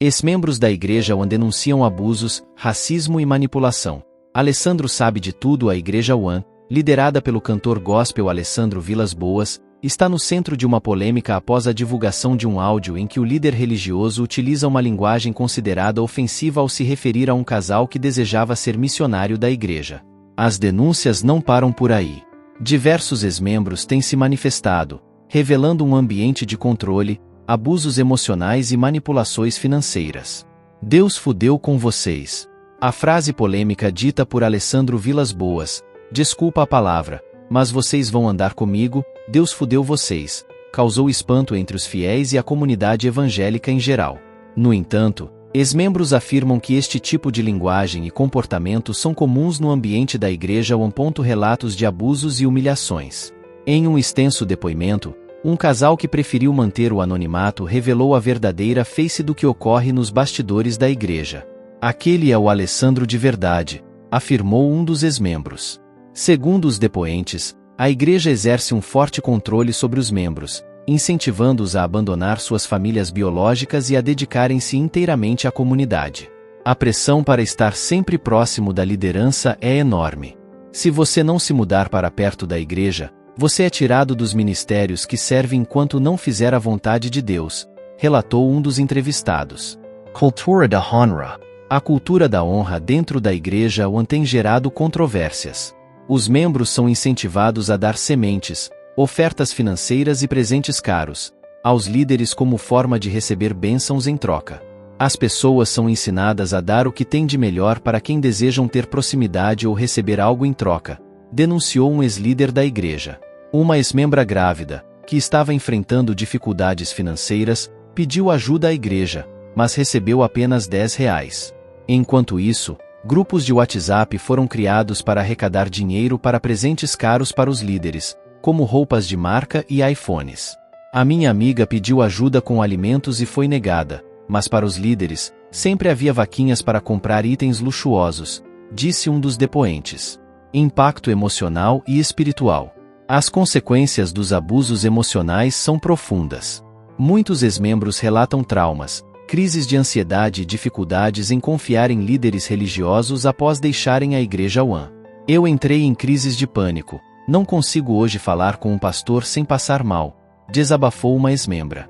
Ex-membros da Igreja One denunciam abusos, racismo e manipulação. Alessandro sabe de tudo. A Igreja One, liderada pelo cantor gospel Alessandro Vilas Boas, está no centro de uma polêmica após a divulgação de um áudio em que o líder religioso utiliza uma linguagem considerada ofensiva ao se referir a um casal que desejava ser missionário da igreja. As denúncias não param por aí. Diversos ex-membros têm se manifestado, revelando um ambiente de controle, abusos emocionais e manipulações financeiras. Deus fudeu com vocês. A frase polêmica dita por Alessandro Vilas Boas, desculpa a palavra, mas vocês vão andar comigo, Deus fudeu vocês, causou espanto entre os fiéis e a comunidade evangélica em geral. No entanto, ex-membros afirmam que este tipo de linguagem e comportamento são comuns no ambiente da Igreja One. Relatos de abusos e humilhações. Em um extenso depoimento, um casal que preferiu manter o anonimato revelou a verdadeira face do que ocorre nos bastidores da igreja. Aquele é o Alessandro de verdade, afirmou um dos ex-membros. Segundo os depoentes, a igreja exerce um forte controle sobre os membros, incentivando-os a abandonar suas famílias biológicas e a dedicarem-se inteiramente à comunidade. A pressão para estar sempre próximo da liderança é enorme. Se você não se mudar para perto da igreja, você é tirado dos ministérios que serve enquanto não fizer a vontade de Deus, relatou um dos entrevistados. Cultura da honra. A cultura da honra dentro da Igreja One tem gerado controvérsias. Os membros são incentivados a dar sementes, ofertas financeiras e presentes caros aos líderes como forma de receber bênçãos em troca. As pessoas são ensinadas a dar o que tem de melhor para quem desejam ter proximidade ou receber algo em troca, denunciou um ex-líder da igreja. Uma ex-membra grávida, que estava enfrentando dificuldades financeiras, pediu ajuda à igreja, mas recebeu apenas R$10. Enquanto isso, grupos de WhatsApp foram criados para arrecadar dinheiro para presentes caros para os líderes, como roupas de marca e iPhones. A minha amiga pediu ajuda com alimentos e foi negada, mas para os líderes, sempre havia vaquinhas para comprar itens luxuosos, disse um dos depoentes. Impacto emocional e espiritual. As consequências dos abusos emocionais são profundas. Muitos ex-membros relatam traumas, crises de ansiedade e dificuldades em confiar em líderes religiosos após deixarem a Igreja One. Eu entrei em crises de pânico. Não consigo hoje falar com um pastor sem passar mal, desabafou uma ex-membra.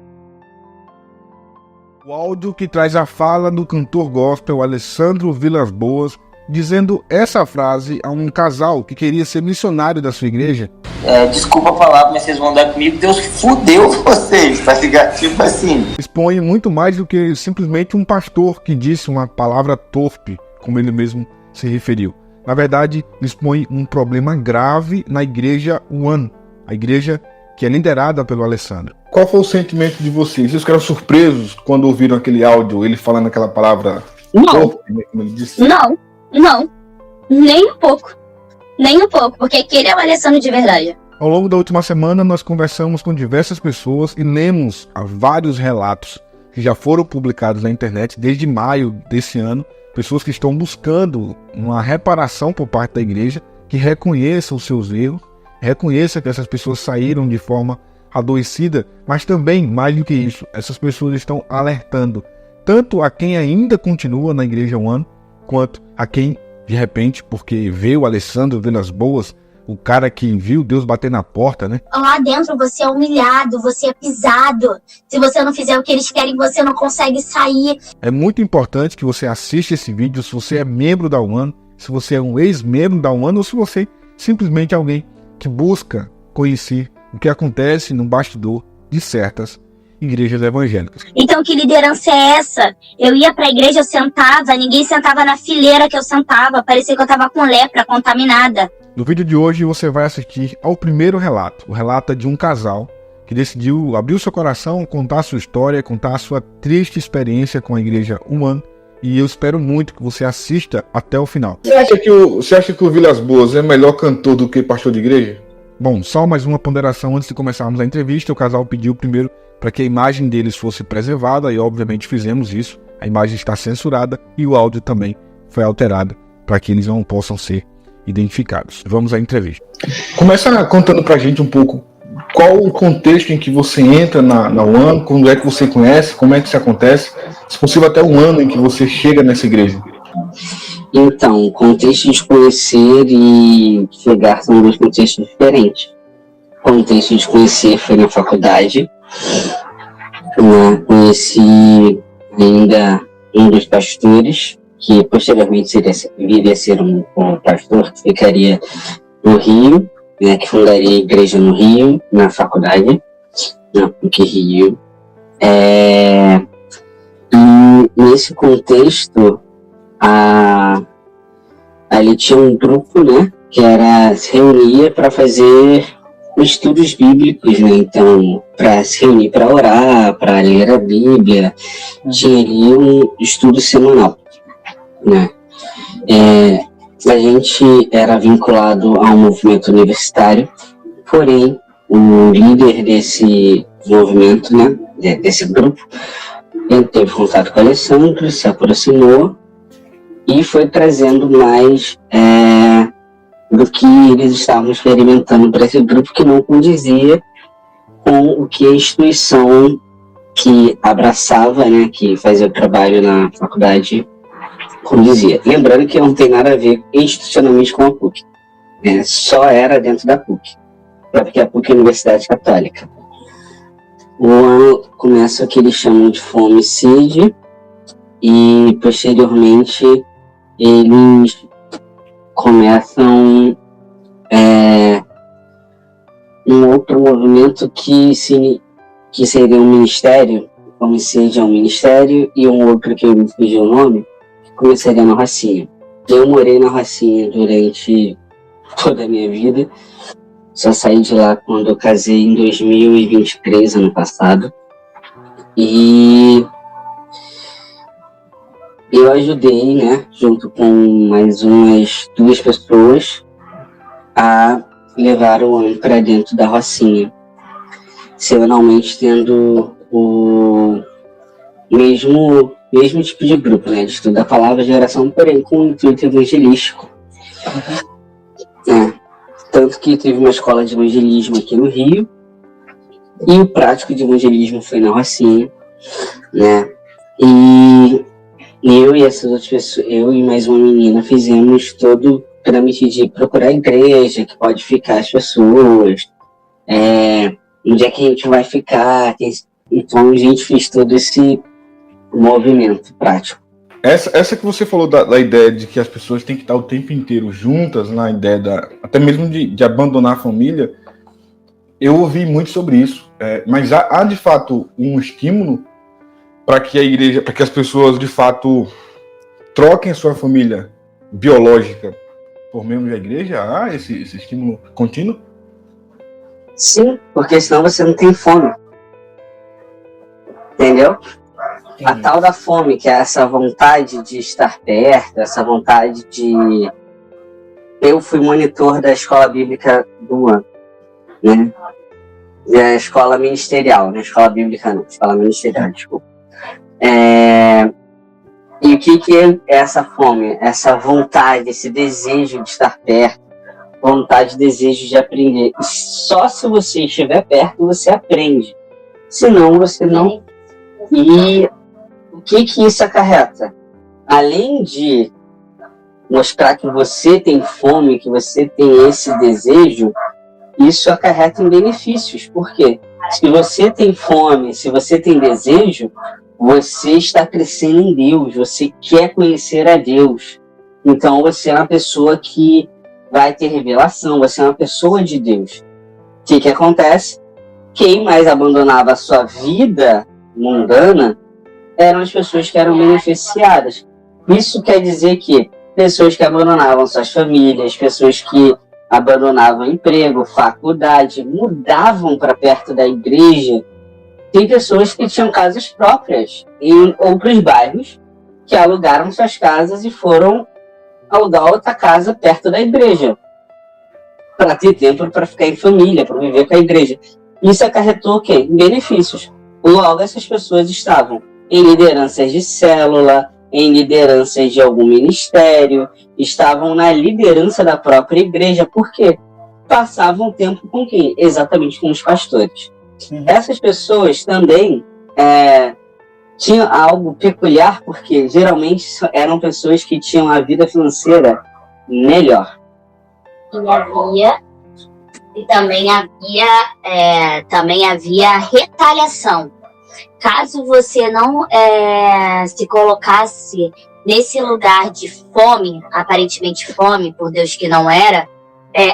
O áudio que traz a fala do cantor gospel Alessandro Vilas Boas, dizendo essa frase a um casal que queria ser missionário da sua igreja. Desculpa a palavra, mas vocês vão andar comigo, Deus fudeu vocês, tá ligado? Tipo assim. Expõe muito mais do que simplesmente um pastor que disse uma palavra torpe, como ele mesmo se referiu. Na verdade, expõe um problema grave na Igreja One, a igreja que é liderada pelo Alessandro. Qual foi o sentimento de vocês? Vocês ficaram surpresos quando ouviram aquele áudio, ele falando aquela palavra torpe, como ele disse? Não, nem um pouco, porque aquele é o Alessandro de verdade. Ao longo da última semana, nós conversamos com diversas pessoas e lemos vários relatos que já foram publicados na internet desde maio desse ano, pessoas que estão buscando uma reparação por parte da igreja, que reconheça os seus erros, reconheça que essas pessoas saíram de forma adoecida, mas também, mais do que isso, essas pessoas estão alertando tanto a quem ainda continua na Igreja One, quanto a quem, de repente, porque vê o Alessandro Vilas Boas, o cara que viu Deus bater na porta, né? Lá dentro você é humilhado, você é pisado. Se você não fizer o que eles querem, você não consegue sair. É muito importante que você assista esse vídeo se você é membro da One, se você é um ex-membro da One, ou se você simplesmente é alguém que busca conhecer o que acontece no bastidor de certas igrejas evangélicas. Então que liderança é essa? Eu ia pra igreja, eu sentava, ninguém sentava na fileira que eu sentava, parecia que eu tava com lepra, contaminada. No vídeo de hoje você vai assistir ao primeiro relato. O relato é de um casal que decidiu abrir o seu coração, contar a sua história, contar a sua triste experiência com a Igreja One. E eu espero muito que você assista até o final. Você acha que o Vilas Boas é melhor cantor do que pastor de igreja? Bom, só mais uma ponderação antes de começarmos a entrevista. O casal pediu primeiro para que a imagem deles fosse preservada e obviamente fizemos isso. A imagem está censurada e o áudio também foi alterado para que eles não possam ser identificados. Vamos à entrevista. Começa contando pra gente um pouco qual o contexto em que você entra na UAN, quando é que você conhece, como é que isso acontece, se possível até o ano em que você chega nessa igreja. Então, o contexto de conhecer e chegar são dois contextos diferentes. O contexto de conhecer foi na faculdade, conheci ainda um dos pastores, que posteriormente viria a ser um pastor que ficaria no Rio, que fundaria a igreja no Rio, na faculdade, na PUC Rio. E nesse contexto, ali tinha um grupo, que se reunia para fazer estudos bíblicos, então, para se reunir para orar, para ler a Bíblia, tinha ali um estudo semanal, A gente era vinculado a um movimento universitário, porém, o líder desse movimento, desse grupo, ele teve contato com o Alessandro, se aproximou e foi trazendo mais do que eles estavam experimentando para esse grupo, que não condizia com o que a instituição que abraçava, que fazia o trabalho na faculdade, condizia. Lembrando que não tem nada a ver institucionalmente com a PUC, só era dentro da PUC, porque a PUC é a Universidade Católica. O ano começa o que eles chamam de fome e sede, e posteriormente eles começam um outro movimento que seria um ministério, fome e sede é um ministério, e um outro que eu me fugi o nome, que começaria na Rocinha. Eu morei na Rocinha durante toda a minha vida, só saí de lá quando eu casei em 2023, ano passado, e eu ajudei, junto com mais umas 2 pessoas, a levar o ano para dentro da Rocinha, semanalmente tendo o mesmo tipo de grupo, de estudo da palavra de oração, porém com um intuito evangelístico. Tanto que teve uma escola de evangelismo aqui no Rio, e o prático de evangelismo foi na Rocinha, E eu e essas outras pessoas, eu e mais uma menina, fizemos todo o trâmite de procurar a igreja, que pode ficar as pessoas, onde é que a gente vai ficar. Então a gente fez todo esse movimento prático. Essa que você falou da ideia de que as pessoas têm que estar o tempo inteiro juntas, na ideia até mesmo de abandonar a família, eu ouvi muito sobre isso. Mas há de fato um estímulo para que a igreja, para que as pessoas de fato troquem a sua família biológica por membros da igreja? Há esse estímulo contínuo? Sim, porque senão você não tem fome. Entendeu? A tal da fome, que é essa vontade de estar perto, essa vontade de... Eu fui monitor da escola bíblica do ano, Da escola ministerial, não escola bíblica não, escola ministerial, desculpa. E o que é essa fome? Essa vontade, esse desejo de estar perto, vontade, desejo de aprender. E só se você estiver perto, você aprende. Senão, você não... E o que isso acarreta? Além de mostrar que você tem fome, que você tem esse desejo, isso acarreta em benefícios. Por quê? Se você tem fome, se você tem desejo, você está crescendo em Deus, você quer conhecer a Deus. Então você é uma pessoa que vai ter revelação, você é uma pessoa de Deus. O que acontece? Quem mais abandonava a sua vida mundana eram as pessoas que eram beneficiadas. Isso quer dizer que pessoas que abandonavam suas famílias, pessoas que abandonavam emprego, faculdade, mudavam para perto da igreja. Tem pessoas que tinham casas próprias em outros bairros, que alugaram suas casas e foram alugar outra casa perto da igreja, para ter tempo para ficar em família, para viver com a igreja. Isso acarretou o quê? Benefícios. Logo, essas pessoas estavam em lideranças de célula, em lideranças de algum ministério, estavam na liderança da própria igreja. Por quê? passavam tempo com quem? Exatamente com os pastores. Uhum. Essas pessoas também tinham algo peculiar, porque geralmente eram pessoas que tinham a vida financeira melhor. E também havia retaliação. Caso você não se colocasse nesse lugar de fome, aparentemente fome, por Deus que não era,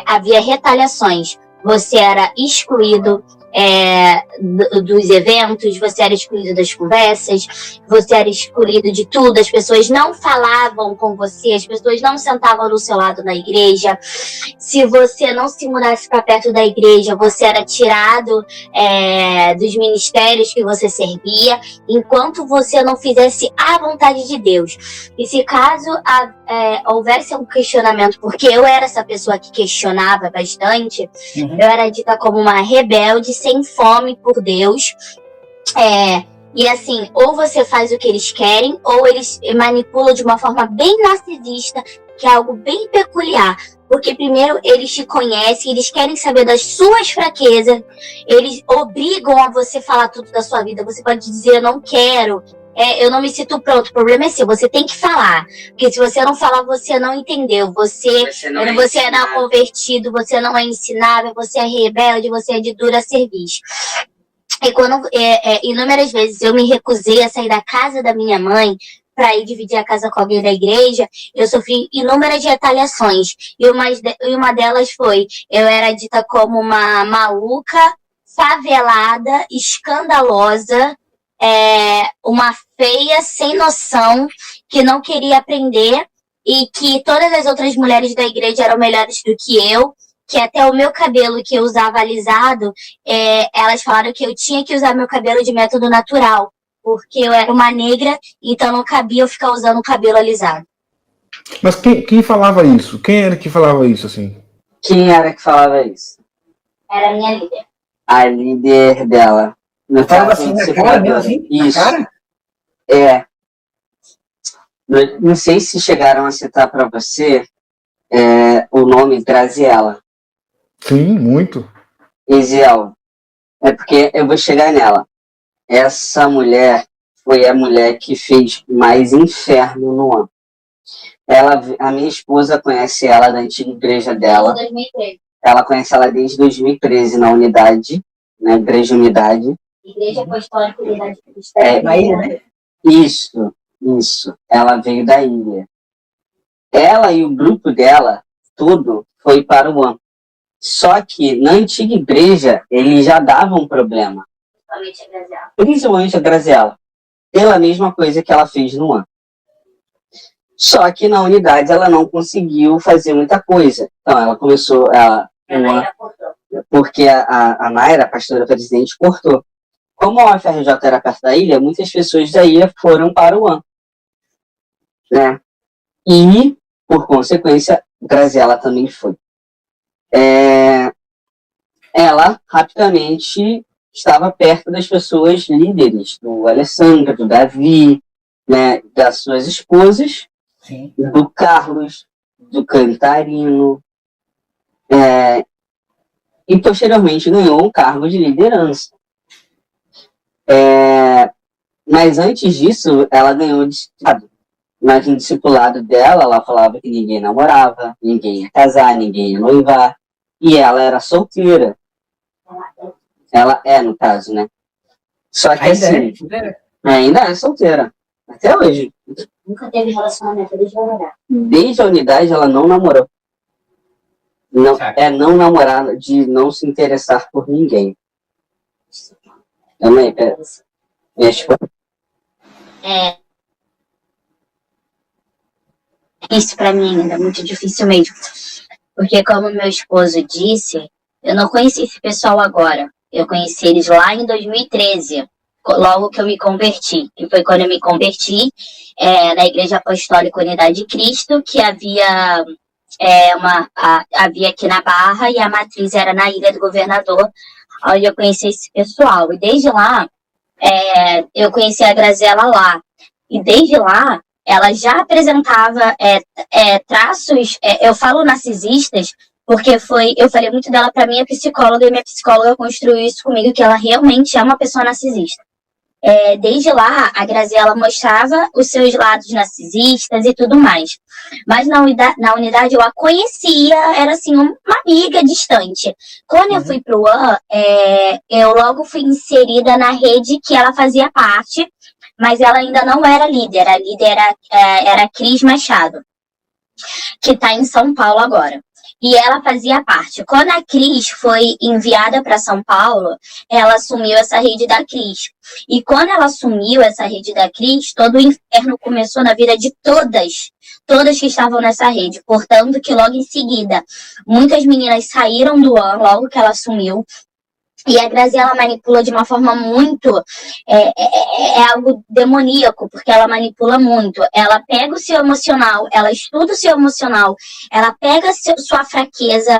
havia retaliações. Você era excluído dos eventos, você era excluído das conversas, você era excluído de tudo, as pessoas não falavam com você, as pessoas não sentavam do seu lado na igreja. Se você não se mudasse para perto da igreja, você era tirado dos ministérios que você servia, enquanto você não fizesse a vontade de Deus. E se caso houvesse um questionamento, porque eu era essa pessoa que questionava bastante, eu era dita como uma rebelde, sem fome por Deus. E assim, ou você faz o que eles querem, ou eles manipulam de uma forma bem narcisista, que é algo bem peculiar. Porque primeiro eles te conhecem, eles querem saber das suas fraquezas, eles obrigam a você falar tudo da sua vida. Você pode dizer, eu não quero, eu não me sinto pronto, o problema é seu, você tem que falar. Porque se você não falar, você não entendeu, você não é convertido, você não é ensinável, você é rebelde, você é de dura serviço. E quando inúmeras vezes eu me recusei a sair da casa da minha mãe para ir dividir a casa com alguém da igreja, eu sofri inúmeras retaliações. E uma delas foi, eu era dita como uma maluca, favelada, escandalosa, uma feia, sem noção, que não queria aprender, e que todas as outras mulheres da igreja eram melhores do que eu, que até o meu cabelo que eu usava alisado, elas falaram que eu tinha que usar meu cabelo de método natural, porque eu era uma negra, então não cabia eu ficar usando o cabelo alisado. Mas quem falava isso? Quem era que falava isso, assim? Quem era que falava isso? Era a minha líder. A líder dela. No Falava caso, assim na você cara pode- mesmo, assim? Isso. Na cara? Não sei se chegaram a citar para você o nome Graziella. Sim, muito. Eziel. É porque eu vou chegar nela. Essa mulher foi a mulher que fez mais inferno no ano. A minha esposa conhece ela da antiga igreja dela. 2013. Ela conhece ela desde 2013 na Unidade, na Igreja Unidade. Igreja Apostólica Unidade Cristã. Na ilha, né? Isso. Ela veio da ilha. Ela e o grupo dela, tudo, foi para o ano. Só que na antiga igreja, eles já davam problema. Principalmente a Graziella. Pela mesma coisa que ela fez no ano. Só que na unidade ela não conseguiu fazer muita coisa. Então ela começou porque a Naira, a pastora presidente, cortou. Como a UFRJ era perto da ilha, muitas pessoas da ilha foram para o AN. Né? E, por consequência, Graziella também foi. Ela rapidamente estava perto das pessoas líderes, do Alessandro, do Davi, né, das suas esposas, Sim. do Carlos, do Cantarino, e posteriormente ganhou um cargo de liderança. Mas antes disso, ela ganhou discipulado. Mas no discipulado dela, ela falava que ninguém namorava, ninguém ia casar, ninguém ia noivar, e ela era solteira. Ela no caso, né? Só que assim, ainda é solteira. Até hoje. Nunca teve relacionamento desde a unidade. Desde a unidade, ela não namorou. Não, não namorar, de não se interessar por ninguém. Também, minha esposa. Isso pra mim ainda é muito difícil mesmo. Porque como meu esposo disse, eu não conheci esse pessoal agora. Eu conheci eles lá em 2013, logo que eu me converti. Que foi quando eu me converti na Igreja Apostólica Unidade de Cristo, que havia aqui na Barra e a matriz era na Ilha do Governador, onde eu conheci esse pessoal. E desde lá, eu conheci a Graziella lá. E desde lá, ela já apresentava traços, eu falo narcisistas, Porque eu falei muito dela pra minha psicóloga, e minha psicóloga construiu isso comigo, que ela realmente é uma pessoa narcisista. Desde lá, a Graziela mostrava os seus lados narcisistas e tudo mais. Mas na unidade eu a conhecia, era assim, uma amiga distante. Quando eu fui pro UAN, eu logo fui inserida na rede que ela fazia parte, mas ela ainda não era líder. A líder era a Cris Machado, que está em São Paulo agora. E ela fazia parte. Quando a Cris foi enviada para São Paulo, ela assumiu essa rede da Cris. E quando ela assumiu essa rede da Cris, todo o inferno começou na vida de todas que estavam nessa rede. Portanto, que logo em seguida, muitas meninas saíram do UAN, logo que ela assumiu. E a Graziela manipula de uma forma muito... É algo demoníaco, porque ela manipula muito. Ela pega o seu emocional, ela estuda o seu emocional, ela pega sua fraqueza,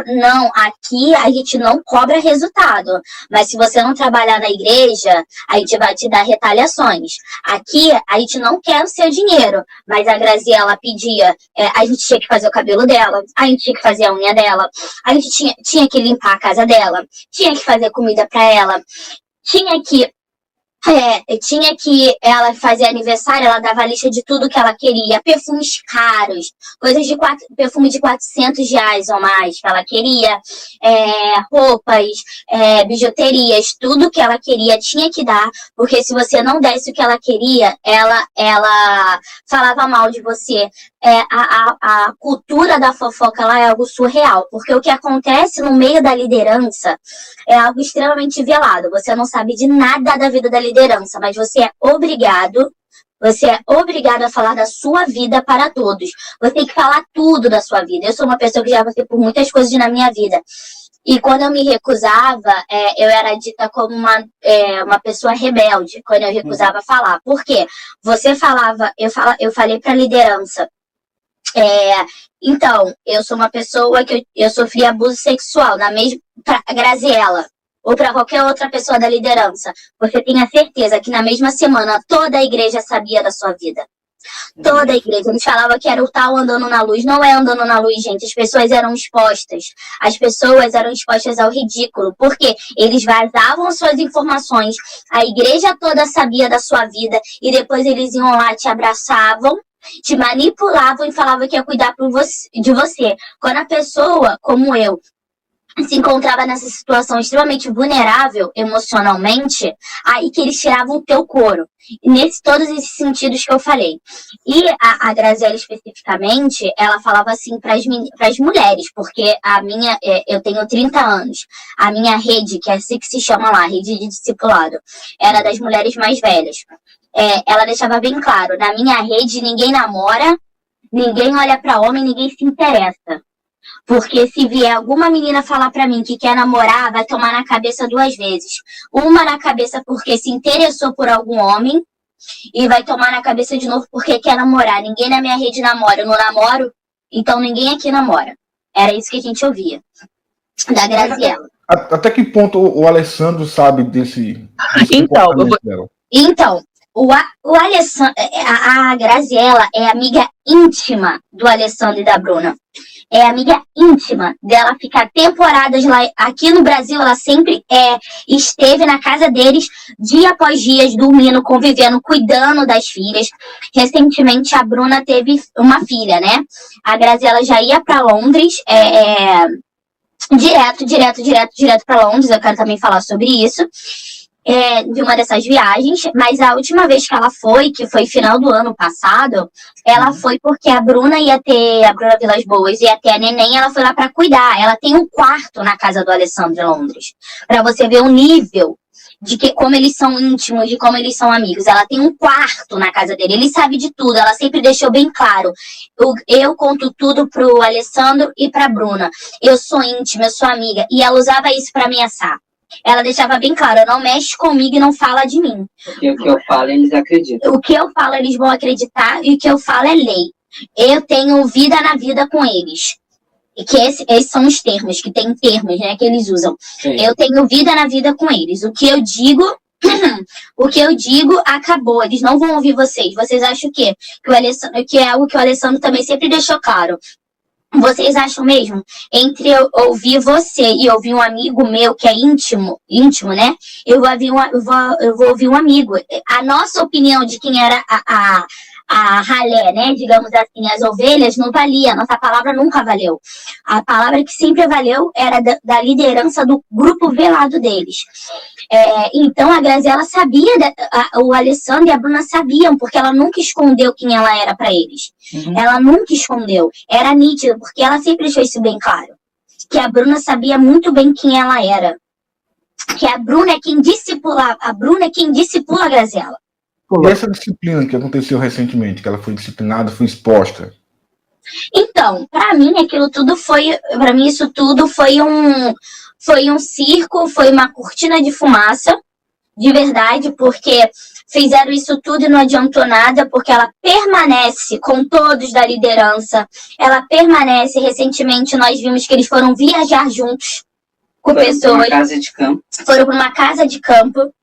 Não, aqui a gente não cobra resultado. Mas se você não trabalhar na igreja, a gente vai te dar retaliações. Aqui a gente não quer o seu dinheiro, mas a Graziela pedia... a gente tinha que fazer o cabelo dela, a gente tinha que fazer a unha dela, a gente tinha que limpar a casa dela, tinha que fazer comida para ela, tinha que ela fazer aniversário, ela dava a lista de tudo que ela queria, perfumes caros, perfume de R$400 ou mais que ela queria, roupas, bijuterias, tudo que ela queria tinha que dar, porque se você não desse o que ela queria, ela falava mal de você. A cultura da fofoca lá é algo surreal, porque o que acontece no meio da liderança é algo extremamente velado. Você não sabe de nada da vida da liderança, mas você é obrigado a falar da sua vida para todos. Você tem que falar tudo da sua vida. Eu sou uma pessoa que já passei por muitas coisas na minha vida. E quando eu me recusava, eu era dita como uma pessoa rebelde, quando eu recusava falar. Por quê? Você falava, eu falei para a liderança, então, eu sou uma pessoa que eu sofri abuso sexual, pra Graziela, ou para qualquer outra pessoa da liderança. Você tenha certeza que na mesma semana toda a igreja sabia da sua vida. Toda a igreja. Eles falavam que era o tal andando na luz. Não é andando na luz, gente. As pessoas eram expostas. As pessoas eram expostas ao ridículo. Porque eles vazavam suas informações. A igreja toda sabia da sua vida. E depois eles iam lá, te abraçavam, te manipulavam e falavam que ia cuidar de você. Quando a pessoa, como eu, se encontrava nessa situação extremamente vulnerável emocionalmente, aí que eles tiravam o teu couro. Todos esses sentidos que eu falei. E a Graziela especificamente, ela falava assim para as mulheres, porque eu tenho 30 anos. A minha rede, que é assim que se chama lá, rede de discipulado, era das mulheres mais velhas. Ela deixava bem claro, na minha rede ninguém namora, ninguém olha para homem, ninguém se interessa. Porque se vier alguma menina falar pra mim que quer namorar, vai tomar na cabeça 2 vezes. Uma na cabeça porque se interessou por algum homem, e vai tomar na cabeça de novo porque quer namorar. Ninguém na minha rede namora, eu não namoro, então ninguém aqui namora. Era isso que a gente ouvia da Graziela. Até que ponto o Alessandro sabe desse dela? Então, o Alessandro, a Graziela é amiga íntima do Alessandro e da Bruna. É amiga íntima dela, ficar temporadas lá. Aqui no Brasil, ela sempre esteve na casa deles, dia após dia, dormindo, convivendo, cuidando das filhas. Recentemente, a Bruna teve uma filha, né? A Graziela já ia para Londres, direto para Londres. Eu quero também falar sobre isso. De uma dessas viagens, mas a última vez que ela foi, que foi final do ano passado, ela foi porque a Bruna Vilas Boas ia ter a neném, ela foi lá para cuidar. Ela tem um quarto na casa do Alessandro em Londres, para você ver o nível de como eles são íntimos, de como eles são amigos. Ela tem um quarto na casa dele, ele sabe de tudo, ela sempre deixou bem claro. Eu conto tudo pro Alessandro e pra Bruna. Eu sou íntima, eu sou amiga, e ela usava isso para ameaçar. Ela deixava bem claro, não mexe comigo e não fala de mim. Porque o que eu falo, eles acreditam. O que eu falo, eles vão acreditar, e o que eu falo é lei. Eu tenho vida na vida com eles. E que esses são os termos, que tem termos, né, que eles usam. Sim. Eu tenho vida na vida com eles. O que eu digo, acabou. Eles não vão ouvir vocês. Vocês acham o quê? Que é algo que o Alessandro também sempre deixou claro. Vocês acham mesmo? Entre eu ouvir você e ouvir um amigo meu que é íntimo, né? Eu vou ouvir um amigo. A nossa opinião de quem era a ralé, né? Digamos assim, as ovelhas não valia. Nossa palavra nunca valeu. A palavra que sempre valeu era da liderança do grupo velado deles. Então a Graziella sabia, o Alessandro e a Bruna sabiam, porque ela nunca escondeu quem ela era para eles. Ela nunca escondeu. Era nítido, porque ela sempre deixou isso bem claro. Que a Bruna sabia muito bem quem ela era. Que a Bruna é quem discipula a Graziella. E essa disciplina que aconteceu recentemente, que ela foi disciplinada, foi exposta? Então, para mim, isso tudo foi um circo, foi uma cortina de fumaça, de verdade, porque fizeram isso tudo e não adiantou nada, porque ela permanece com todos da liderança, ela permanece. Recentemente nós vimos que eles foram viajar juntos com pessoas. Foram para uma casa de campo. Foram para uma casa de campo,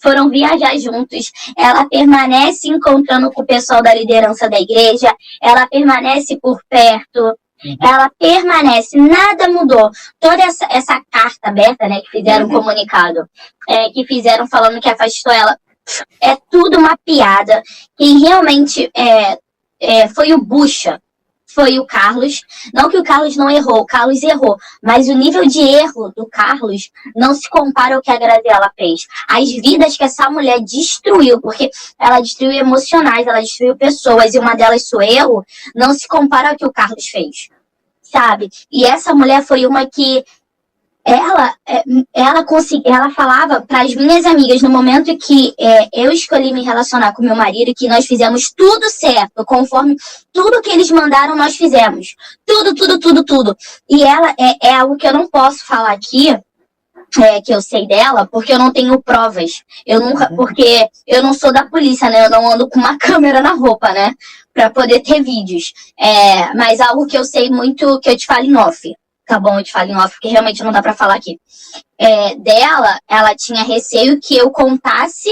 foram viajar juntos. Ela permanece encontrando com o pessoal da liderança da igreja, ela permanece por perto. Ela permanece, nada mudou. Toda essa carta aberta, né, que fizeram um comunicado, que fizeram falando que afastou ela, é tudo uma piada. Quem realmente foi o bucha, foi o Carlos. Não que o Carlos não errou, o Carlos errou, mas o nível de erro do Carlos não se compara ao que a Graziella fez. As vidas que essa mulher destruiu, porque ela destruiu emocionais, ela destruiu pessoas, e uma delas sou eu, não se compara ao que o Carlos fez, sabe? E essa mulher foi uma que ela falava para as minhas amigas, no momento que eu escolhi me relacionar com meu marido, que nós fizemos tudo certo, conforme tudo que eles mandaram, nós fizemos. Tudo. E ela é algo que eu não posso falar aqui, que eu sei dela, porque eu não tenho provas. Porque eu não sou da polícia, né? Eu não ando com uma câmera na roupa, né? Para poder ter vídeos. Mas algo que eu sei muito, que eu te falo em off. Tá bom, eu te falo em off, porque realmente não dá pra falar aqui. Ela tinha receio que eu contasse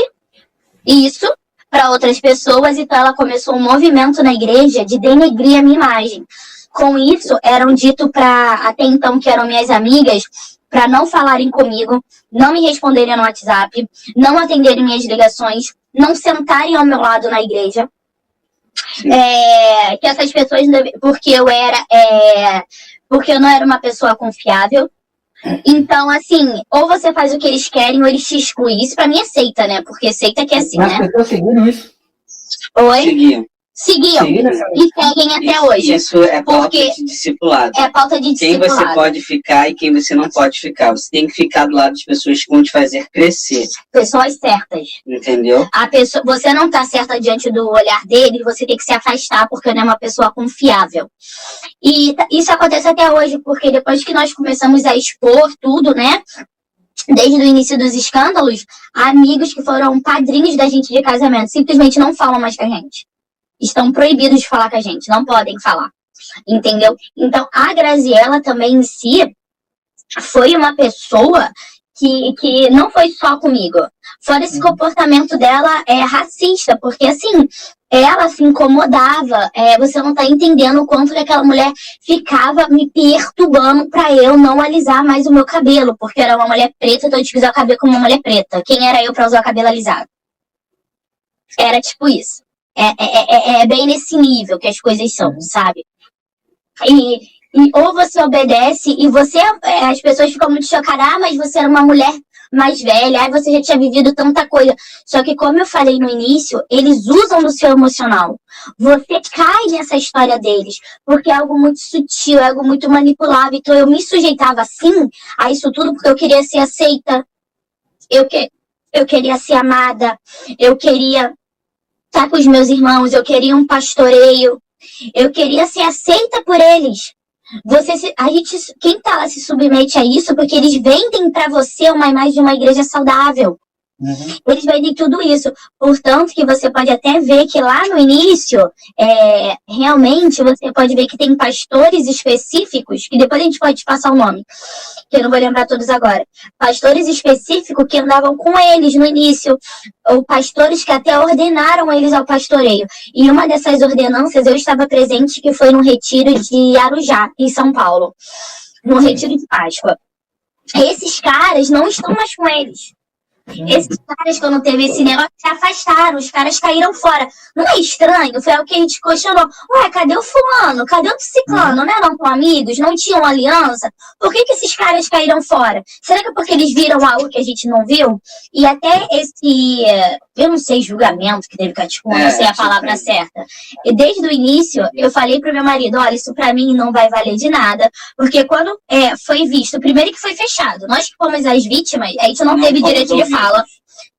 isso para outras pessoas, então ela começou um movimento na igreja de denegrir a minha imagem. Com isso, eram dito para, até então, que eram minhas amigas, para não falarem comigo, não me responderem no WhatsApp, não atenderem minhas ligações, não sentarem ao meu lado na igreja. Que essas pessoas, porque eu não era uma pessoa confiável. Então, assim, ou você faz o que eles querem, ou eles te excluem. Isso pra mim é seita, né? Porque seita que é assim, Mas né? as pessoas seguiram isso? Oi? Seguiam. Seguiram. E seguem até hoje. Isso é pauta de discipulado. É pauta de Quem discipulado. você pode ficar e quem você não pode ficar. Você tem que ficar do lado de pessoas que vão te fazer crescer. Pessoas certas. Entendeu? Você não tá certa diante do olhar dele, você tem que se afastar, porque não é uma pessoa confiável. E isso acontece até hoje, porque depois que nós começamos a expor tudo, né? Desde o início dos escândalos, amigos que foram padrinhos da gente de casamento simplesmente não falam mais com a gente. Estão proibidos de falar com a gente, não podem falar, entendeu? Então, a Graziella também em si foi uma pessoa que não foi só comigo. Fora esse comportamento dela racista, porque assim, ela se incomodava, você não tá entendendo o quanto que aquela mulher ficava me perturbando pra eu não alisar mais o meu cabelo, porque era uma mulher preta, então eu tinha que usar o cabelo como uma mulher preta. Quem era eu pra usar o cabelo alisado? Era tipo isso. É bem nesse nível que as coisas são, sabe? E ou você obedece e as pessoas ficam muito chocadas, mas você era uma mulher mais velha, você já tinha vivido tanta coisa. Só que, como eu falei no início, eles usam do seu emocional. Você cai nessa história deles, porque é algo muito sutil, é algo muito manipulável. Então eu me sujeitava assim a isso tudo porque eu queria ser aceita, eu queria ser amada, eu queria estar com os meus irmãos, eu queria um pastoreio, eu queria ser aceita por eles. Quem tá lá se submete a isso porque eles vendem pra você uma imagem de uma igreja saudável. Eles vendem tudo isso. Portanto, que você pode até ver que lá no início, realmente, você pode ver que tem pastores específicos, que depois a gente pode passar o nome, que eu não vou lembrar todos agora. Pastores específicos que andavam com eles no início, ou pastores que até ordenaram eles ao pastoreio. E uma dessas ordenanças, eu estava presente, que foi no retiro de Arujá, em São Paulo, no retiro de Páscoa. Esses caras não estão mais com eles. Esses caras, quando teve esse negócio, se afastaram, os caras caíram fora. Não é estranho? Foi o que a gente questionou. Ué, cadê o fulano? Cadê o ciclano? Não eram amigos? Não tinham aliança? Por que esses caras caíram fora? Será que é porque eles viram algo que a gente não viu? E até esse, eu não sei, julgamento que teve Caticum, não sei a palavra certa. E desde o início, eu falei pro meu marido, olha, isso pra mim não vai valer de nada, porque quando foi visto, primeiro que foi fechado, nós que fomos as vítimas, a gente não teve direito de fala,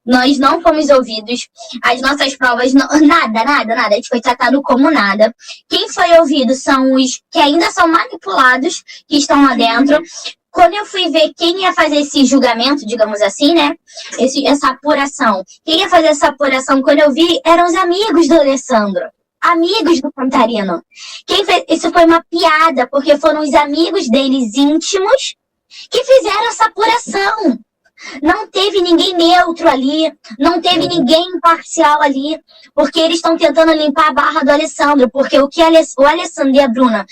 nós não fomos ouvidos, as nossas provas, nada, a gente foi tratado como nada. Quem foi ouvido são os que ainda são manipulados, que estão lá dentro. Quando eu fui ver quem ia fazer esse julgamento, digamos assim, né, essa apuração, quem ia fazer essa apuração, quando eu vi, eram os amigos do Alessandro. Amigos do Cantarino. Isso foi uma piada, porque foram os amigos deles íntimos que fizeram essa apuração. Não teve ninguém neutro ali, não teve ninguém imparcial ali, porque eles estão tentando limpar a barra do Alessandro, porque o que o Alessandro e a Bruna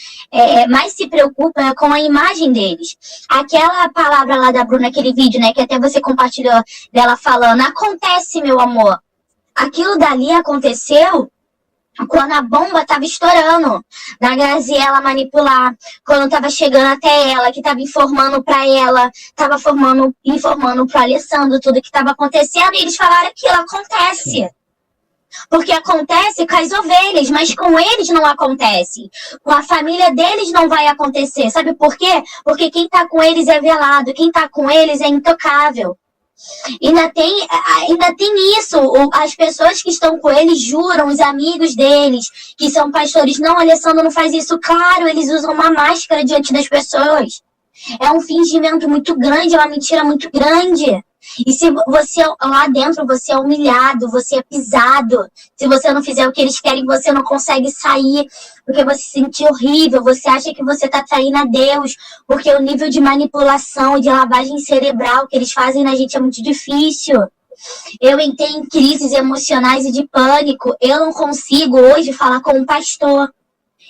mais se preocupam é com a imagem deles. Aquela palavra lá da Bruna, aquele vídeo, né, que até você compartilhou dela falando, acontece, meu amor. Aquilo dali aconteceu quando a bomba estava estourando, da Graziella manipular, quando estava chegando até ela, que estava informando para ela, estava informando para Alessandro tudo que estava acontecendo, e eles falaram aquilo, acontece. Porque acontece com as ovelhas, mas com eles não acontece. Com a família deles não vai acontecer. Sabe por quê? Porque quem está com eles é velado, quem está com eles é intocável. Ainda tem isso, as pessoas que estão com eles juram, os amigos deles, que são pastores, não, Alessandro não faz isso, claro, eles usam uma máscara diante das pessoas, é um fingimento muito grande, é uma mentira muito grande, e se você lá dentro, você é humilhado, você é pisado, se você não fizer o que eles querem, você não consegue sair, porque você se sente horrível, você acha que você está traindo a Deus, porque o nível de manipulação e de lavagem cerebral que eles fazem na gente é muito difícil. Eu entrei em crises emocionais e de pânico, eu não consigo hoje falar com um pastor.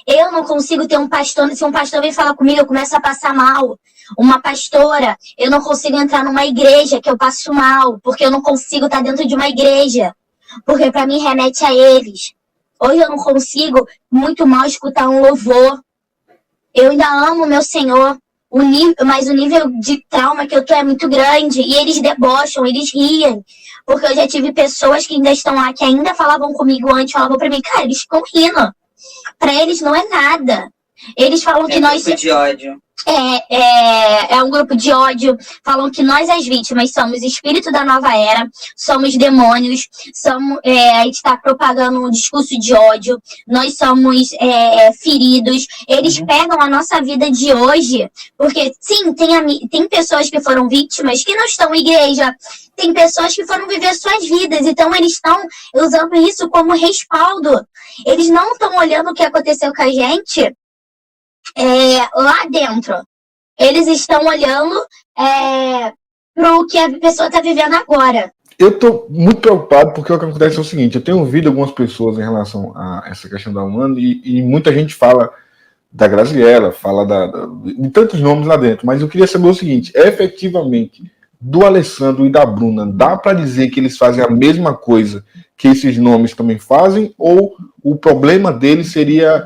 Eu não consigo ter um pastor, se um pastor vem falar comigo, eu começo a passar mal. Uma pastora, eu não consigo entrar numa igreja que eu passo mal, porque eu não consigo estar dentro de uma igreja, porque para mim remete a eles. Hoje eu não consigo muito mal escutar um louvor. Eu ainda amo o meu Senhor, mas o nível de trauma que eu tô é muito grande, e eles debocham, eles riem, porque eu já tive pessoas que ainda estão lá, que ainda falavam comigo antes, falavam pra mim, cara, eles ficam rindo. Pra eles não é nada. Eles falam que nós... de ódio. É um grupo de ódio. Falam que nós, as vítimas, somos espírito da nova era, somos demônios, a gente está propagando um discurso de ódio, nós somos feridos. Eles pegam a nossa vida de hoje, porque sim, tem pessoas que foram vítimas que não estão em igreja, tem pessoas que foram viver suas vidas, então eles estão usando isso como respaldo. Eles não estão olhando o que aconteceu com a gente lá dentro. Eles estão olhando para o que a pessoa está vivendo agora. Eu estou muito preocupado porque o que acontece é o seguinte, eu tenho ouvido algumas pessoas em relação a essa questão da Umbanda e muita gente fala da Graziella, fala de tantos nomes lá dentro, mas eu queria saber o seguinte, efetivamente, do Alessandro e da Bruna, dá para dizer que eles fazem a mesma coisa que esses nomes também fazem, ou o problema deles seria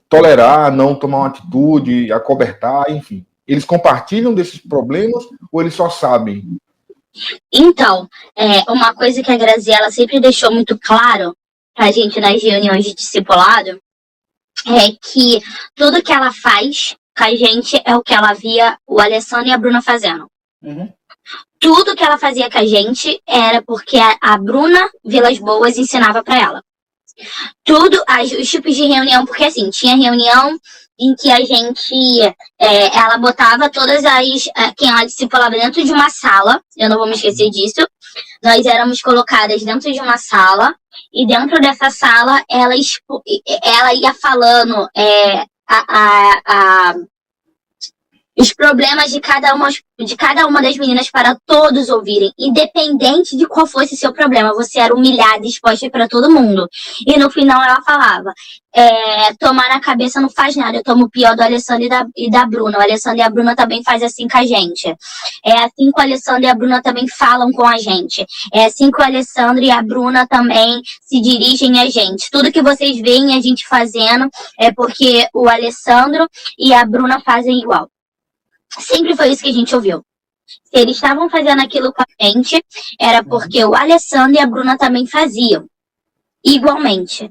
tolerar, não tomar uma atitude, acobertar, enfim. Eles compartilham desses problemas ou eles só sabem? Então, uma coisa que a Graziella sempre deixou muito claro pra gente nas reuniões de discipulado é que tudo que ela faz com a gente é o que ela via o Alessandro e a Bruna fazendo. Tudo que ela fazia com a gente era porque a Bruna Vilas Boas ensinava pra ela. Tudo, os tipos de reunião, porque assim, tinha reunião em que a gente, ela botava todas quem ela discipulava dentro de uma sala, eu não vou me esquecer disso, Nós éramos colocadas dentro de uma sala, e dentro dessa sala ela ia falando os problemas de cada uma das meninas para todos ouvirem, independente de qual fosse seu problema. Você era humilhada e exposta para todo mundo. E no final ela falava, tomar na cabeça não faz nada, eu tomo o pior do Alessandro e da Bruna. O Alessandro e a Bruna também fazem assim com a gente. É assim que o Alessandro e a Bruna também falam com a gente. É assim que o Alessandro e a Bruna também se dirigem a gente. Tudo que vocês veem a gente fazendo é porque o Alessandro e a Bruna fazem igual. Sempre foi isso que a gente ouviu. Se eles estavam fazendo aquilo com a gente, era porque o Alessandro e a Bruna também faziam. Igualmente.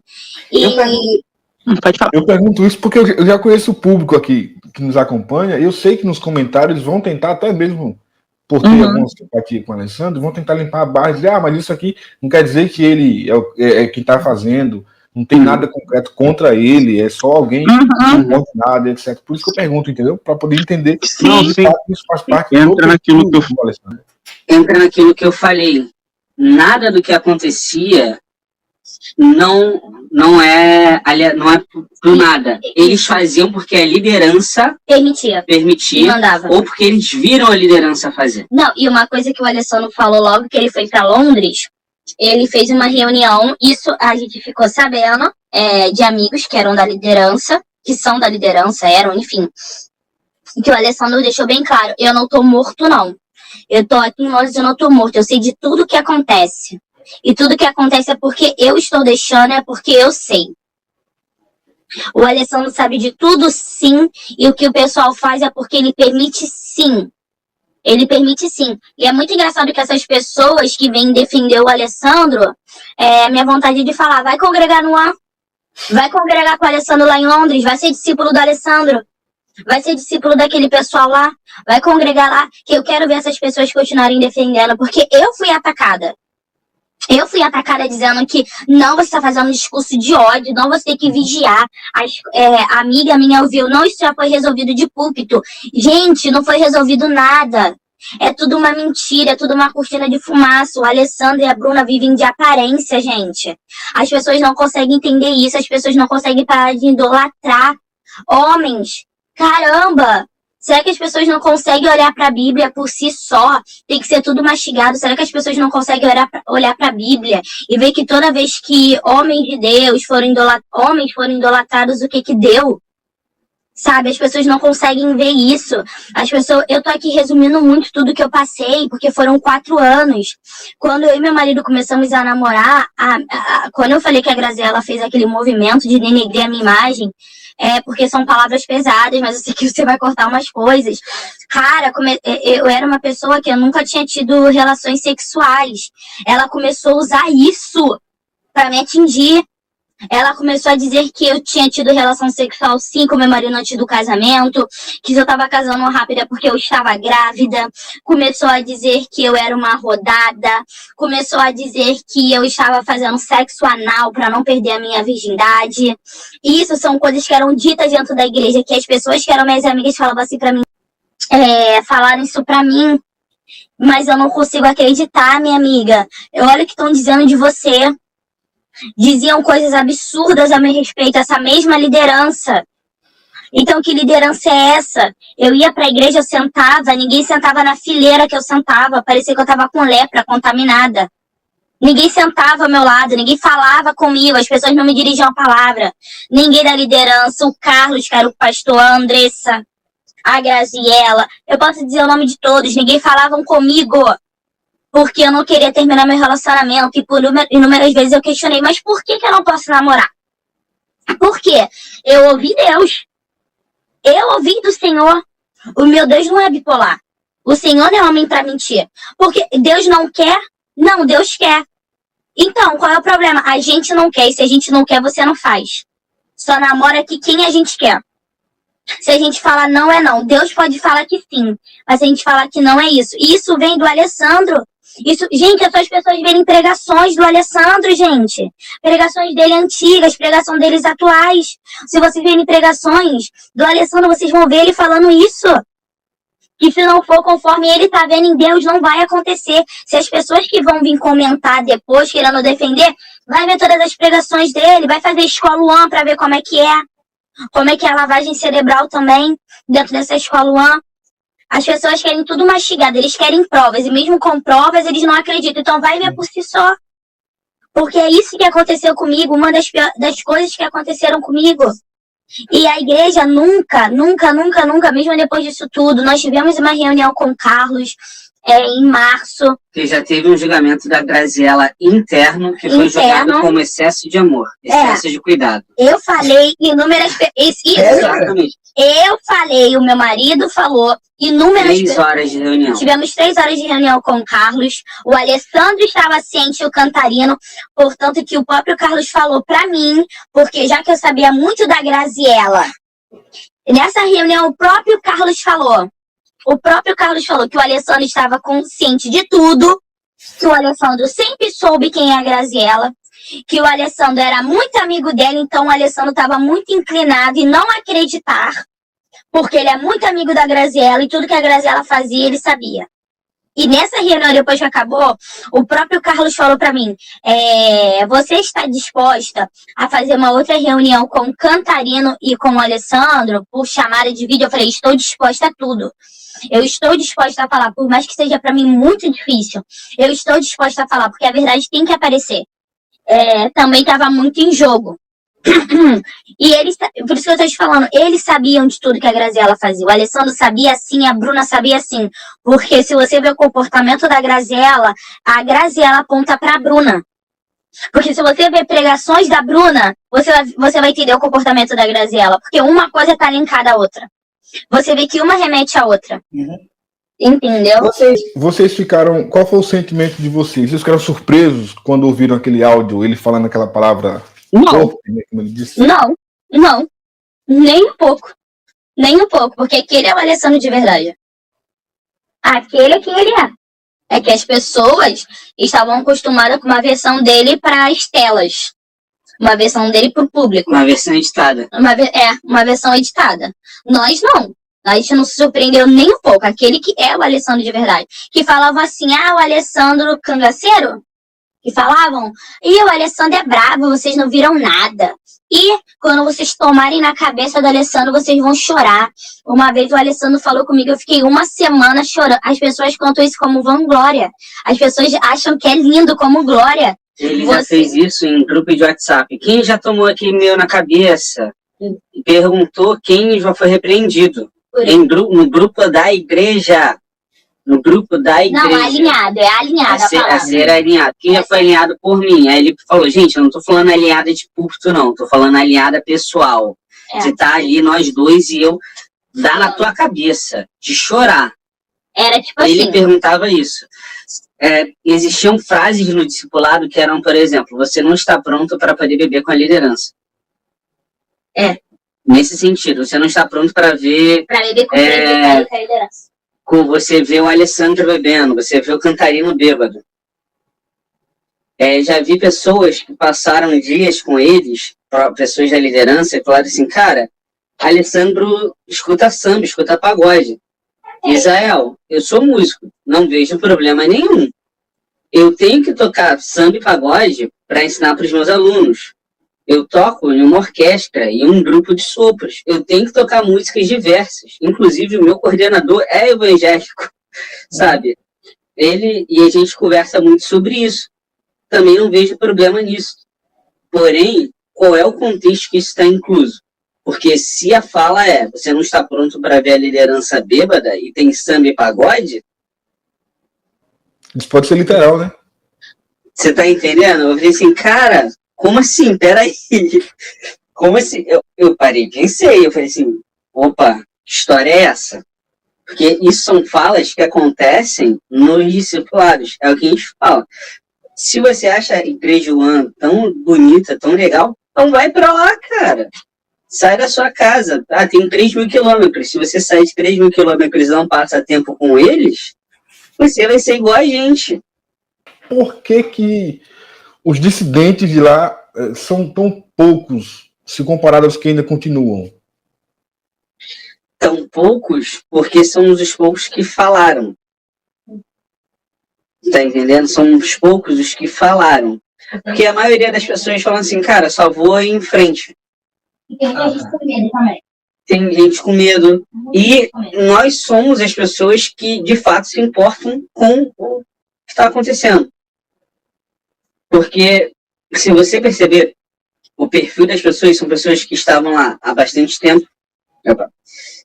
Eu pergunto isso porque eu já conheço o público aqui que nos acompanha, e eu sei que nos comentários eles vão tentar, até mesmo por ter alguma simpatia com o Alessandro, vão tentar limpar a barra e dizer, mas isso aqui não quer dizer que ele é quem está fazendo, não tem nada concreto contra ele, é só alguém subordinado, etc. Por isso que eu pergunto, entendeu? Para poder entender que isso faz parte entra naquilo que eu falei. Nada do que acontecia não é por nada. Eles faziam porque a liderança permitia ou porque eles viram a liderança fazer. Não, e uma coisa que o Alessandro falou logo que ele foi para Londres, ele fez uma reunião, isso a gente ficou sabendo, de amigos que eram da liderança, que são da liderança, enfim. Que o Alessandro deixou bem claro, eu não tô morto não. Eu tô aqui em Londres, eu não tô morto, eu sei de tudo que acontece. E tudo que acontece é porque eu estou deixando, é porque eu sei. O Alessandro sabe de tudo sim, e o que o pessoal faz é porque ele permite sim. Ele permite sim. E é muito engraçado que essas pessoas que vêm defender o Alessandro, minha vontade de falar, vai congregar no ar, vai congregar com o Alessandro lá em Londres, vai ser discípulo do Alessandro, vai ser discípulo daquele pessoal lá, vai congregar lá, que eu quero ver essas pessoas continuarem defendendo, porque eu fui atacada. Eu fui atacada dizendo que não, você está fazendo um discurso de ódio, não, você tem que vigiar. A amiga minha ouviu, não, isso já foi resolvido de púlpito. Gente, não foi resolvido nada. É tudo uma mentira, é tudo uma cortina de fumaça. O Alessandro e a Bruna vivem de aparência, gente. As pessoas não conseguem entender isso, as pessoas não conseguem parar de idolatrar homens. Caramba! Será que as pessoas não conseguem olhar para a Bíblia por si só? Tem que ser tudo mastigado. Será que as pessoas não conseguem olhar para a Bíblia e ver que toda vez que homens de Deus foram idolatrados, o que deu? Sabe, as pessoas não conseguem ver isso. Eu tô aqui resumindo muito tudo que eu passei, porque foram 4 anos. Quando eu e meu marido começamos a namorar, quando eu falei que a Graziela fez aquele movimento de denegrir a minha imagem, porque são palavras pesadas, mas eu sei que você vai cortar umas coisas. Cara, eu era uma pessoa que eu nunca tinha tido relações sexuais. Ela começou a usar isso pra me atingir. Ela começou a dizer que eu tinha tido relação sexual sim com meu marido antes do casamento, que se eu tava casando rápido é porque eu estava grávida, começou a dizer que eu era uma rodada, começou a dizer que eu estava fazendo sexo anal para não perder a minha virgindade. E isso são coisas que eram ditas dentro da igreja, que as pessoas que eram minhas amigas falavam assim pra mim, falaram isso pra mim, mas eu não consigo acreditar, minha amiga. Olha o que estão dizendo de você. Diziam coisas absurdas a meu respeito, essa mesma liderança. Então, que liderança é essa? Eu ia pra igreja, eu sentava, ninguém sentava na fileira que eu sentava, parecia que eu tava com lepra, contaminada. Ninguém sentava ao meu lado, ninguém falava comigo, as pessoas não me dirigiam a palavra. Ninguém da liderança, o Carlos, que era o pastor, a Andressa, a Graziela, eu posso dizer o nome de todos, ninguém falavam comigo. Porque eu não queria terminar meu relacionamento. E por inúmeras vezes eu questionei, mas por que eu não posso namorar? Por quê? Eu ouvi Deus. Eu ouvi do Senhor. O meu Deus não é bipolar. O Senhor não é homem para mentir. Porque Deus não quer? Não, Deus quer. Então, qual é o problema? A gente não quer. E se a gente não quer, você não faz. Só namora aqui quem a gente quer. Se a gente falar não é não. Deus pode falar que sim. Mas se a gente falar que não é isso. E isso vem do Alessandro. Isso, gente, é só as pessoas verem pregações do Alessandro, gente. Pregações dele antigas, pregação deles atuais. Se vocês verem pregações do Alessandro, vocês vão ver ele falando isso. que se não for conforme ele tá vendo em Deus, não vai acontecer. Se as pessoas que vão vir comentar depois, querendo defender, vai ver todas as pregações dele, vai fazer escola UAN pra ver como é a lavagem cerebral também, dentro dessa escola UAN. As pessoas querem tudo mastigado, eles querem provas, e mesmo com provas, eles não acreditam. Então vai ver por si só. Porque é isso que aconteceu comigo, uma das coisas que aconteceram comigo. E a igreja nunca, mesmo depois disso tudo, nós tivemos uma reunião com o Carlos em março. Que já teve um julgamento da Graziella interno, que foi julgado como excesso de amor, excesso de cuidado. Eu falei inúmeras vezes. Exatamente. Eu falei, o meu marido falou, inúmeras vezes. 3 horas de reunião. Tivemos 3 horas de reunião com o Carlos. O Alessandro estava ciente, o Cantarino. Portanto, que o próprio Carlos falou pra mim, porque já que eu sabia muito da Graziella, nessa reunião o próprio Carlos falou. O próprio Carlos falou que o Alessandro estava consciente de tudo, que o Alessandro sempre soube quem é a Graziella, que o Alessandro era muito amigo dela, então o Alessandro estava muito inclinado em não acreditar, porque ele é muito amigo da Graziella e tudo que a Graziella fazia ele sabia. E nessa reunião, depois que acabou, o próprio Carlos falou para mim, você está disposta a fazer uma outra reunião com o Cantarino e com o Alessandro por chamada de vídeo? Eu falei, estou disposta a tudo. Eu estou disposta a falar, por mais que seja para mim muito difícil. Eu estou disposta a falar, porque a verdade tem que aparecer. Também estava muito em jogo. E eles, por isso que eu estou te falando, eles sabiam de tudo que a Graziella fazia. O Alessandro sabia sim, a Bruna sabia sim. Porque se você ver o comportamento da Graziella, a Graziella aponta para a Bruna. Porque se você ver pregações da Bruna, você vai entender o comportamento da Graziella. Porque uma coisa está linkada à outra. Você vê que uma remete à outra. Entendeu? Vocês ficaram... Qual foi o sentimento de vocês? Vocês ficaram surpresos quando ouviram aquele áudio, ele falando aquela palavra... Não. Como ele disse? Não. Nem um pouco. Porque aquele é o Alessandro de verdade. Aquele é quem ele é. É que as pessoas estavam acostumadas com uma versão dele para as telas. Uma versão dele para o público. Uma versão editada. Uma versão editada. Nós não. A gente não se surpreendeu nem um pouco. Aquele que é o Alessandro de verdade. Que falavam assim, o Alessandro cangaceiro? Que falavam, o Alessandro é bravo, vocês não viram nada. E quando vocês tomarem na cabeça do Alessandro, vocês vão chorar. Uma vez o Alessandro falou comigo, eu fiquei 1 semana chorando. As pessoas contam isso como vanglória. As pessoas acham que é lindo como glória. Ele já fez isso em grupo de WhatsApp. Quem já tomou aqui meio na cabeça? Perguntou quem já foi repreendido. No grupo da igreja. No grupo da igreja. Não, alinhado. A ser alinhado. Quem já foi alinhado por mim? Aí ele falou, gente, eu não tô falando alinhada de púlpito, não. Tô falando alinhada pessoal. De estar ali, nós dois, e eu dar na tua cabeça. De chorar. Era tipo ele assim. Perguntava isso. Existiam frases no discipulado que eram, por exemplo, você não está pronto para poder beber com a liderança. Nesse sentido, você não está pronto para ver... Para beber com a liderança. Você vê o Alessandro bebendo, você vê o Cantarino bêbado. Já vi pessoas que passaram dias com eles, pessoas da liderança, e falaram assim, cara, Alessandro escuta samba, escuta pagode. Israel, eu sou músico, não vejo problema nenhum. Eu tenho que tocar samba e pagode para ensinar para os meus alunos. Eu toco em uma orquestra e um grupo de sopros. Eu tenho que tocar músicas diversas. Inclusive, o meu coordenador é evangélico, sabe? E a gente conversa muito sobre isso. Também não vejo problema nisso. Porém, qual é o contexto que isso está incluso? Porque se a fala você não está pronto para ver a liderança bêbada e tem samba e pagode... Isso pode ser literal, né? Você tá entendendo? Eu falei assim, cara... Como assim? Peraí. Como assim? Eu parei, pensei. Eu falei assim, opa, que história é essa? Porque isso são falas que acontecem nos discipulados. É o que a gente fala. Se você acha a Igreja UAN tão bonita, tão legal, então vai pra lá, cara. Sai da sua casa. Tem 3.000 quilômetros. Se você sair de 3.000 quilômetros e não passa tempo com eles, você vai ser igual a gente. Por que os dissidentes de lá são tão poucos se comparados aos que ainda continuam? tão poucos porque somos os poucos que falaram. Tá entendendo? São os poucos os que falaram. Porque a maioria das pessoas falam assim, cara, só vou em frente. E tem muita gente com medo também. Tem gente com medo. E nós somos as pessoas que, de fato, se importam com o que está acontecendo. Porque, se você perceber, o perfil das pessoas são pessoas que estavam lá há bastante tempo,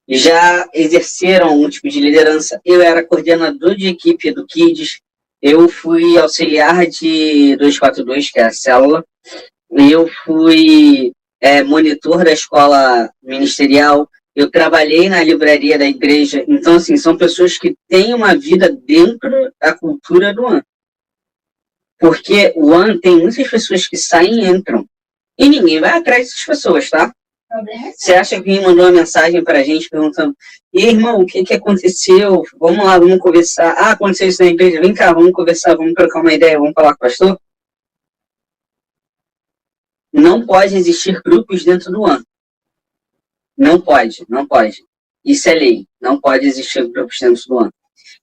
já exerceram algum tipo de liderança. Eu era coordenador de equipe do Kids, eu fui auxiliar de 242, que é a célula, eu fui monitor da escola ministerial, eu trabalhei na livraria da igreja. Então, assim, são pessoas que têm uma vida dentro da cultura do AN. Porque o AN tem muitas pessoas que saem e entram. E ninguém vai atrás dessas pessoas, tá? Você acha que alguém mandou uma mensagem pra gente perguntando: e aí, irmão, o que aconteceu? Vamos lá, vamos conversar. Ah, aconteceu isso na igreja. Vem cá, vamos conversar, vamos trocar uma ideia, vamos falar com o pastor? Não pode existir grupos dentro do AN. Não pode, não pode. Isso é lei. Não pode existir grupos dentro do AN.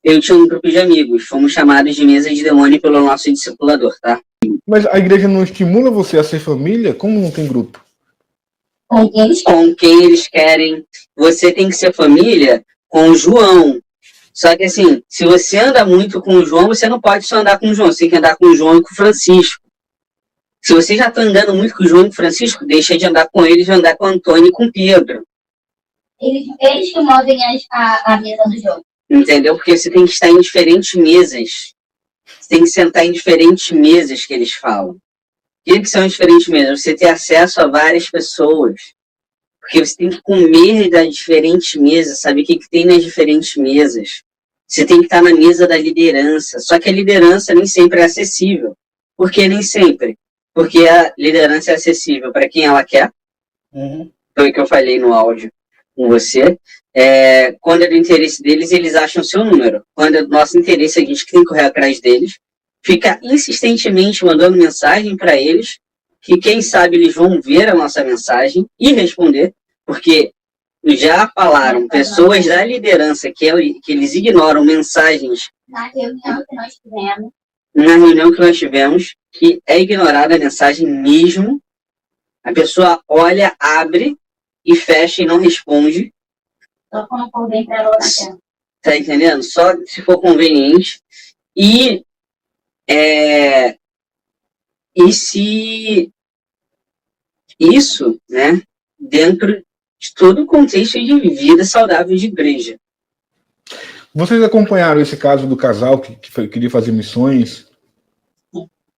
Eu tinha um grupo de amigos, fomos chamados de mesa de demônio pelo nosso discipulador, tá? Mas a igreja não estimula você a ser família? Como não tem grupo? Com quem eles querem. Você tem que ser família com o João. Só que assim, se você anda muito com o João, você não pode só andar com o João. Você tem que andar com o João e com o Francisco. Se você já está andando muito com o João e com o Francisco, deixa de andar com eles e andar com o Antônio e com o Pedro. Eles que movem a mesa do jogo. Entendeu? Porque você tem que estar em diferentes mesas. Você tem que sentar em diferentes mesas que eles falam. O que são as diferentes mesas? Você ter acesso a várias pessoas. Porque você tem que comer das diferentes mesas, saber o que tem nas diferentes mesas. Você tem que estar na mesa da liderança. Só que a liderança nem sempre é acessível. Por que nem sempre? Porque a liderança é acessível para quem ela quer. Foi o que eu falei no áudio com você. Quando é do interesse deles, eles acham o seu número. Quando é do nosso interesse, a gente tem que correr atrás deles. Fica insistentemente mandando mensagem para eles, que quem sabe eles vão ver a nossa mensagem e responder, porque já falaram pessoas da liderança que eles ignoram mensagens Na reunião que nós tivemos. Na reunião que nós tivemos, que é ignorada a mensagem mesmo. A pessoa olha, abre e fecha e não responde. Só quando convém para ela na tela. Tá entendendo? Só se for conveniente. E se isso, né, dentro de todo o contexto de vida saudável de igreja. Vocês acompanharam esse caso do casal que queria fazer missões?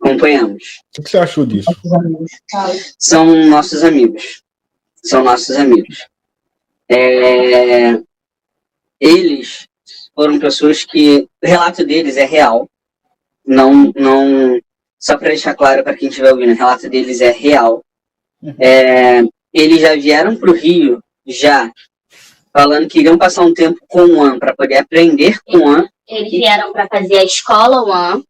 Acompanhamos. O que você achou disso? São nossos amigos. São nossos amigos. Eles foram pessoas que... O relato deles é real. Não, só para deixar claro para quem estiver ouvindo, o relato deles é real. Eles já vieram para o Rio, já falando que iriam passar um tempo com o AN para poder aprender com o AN. Eles vieram para fazer a escola UAN.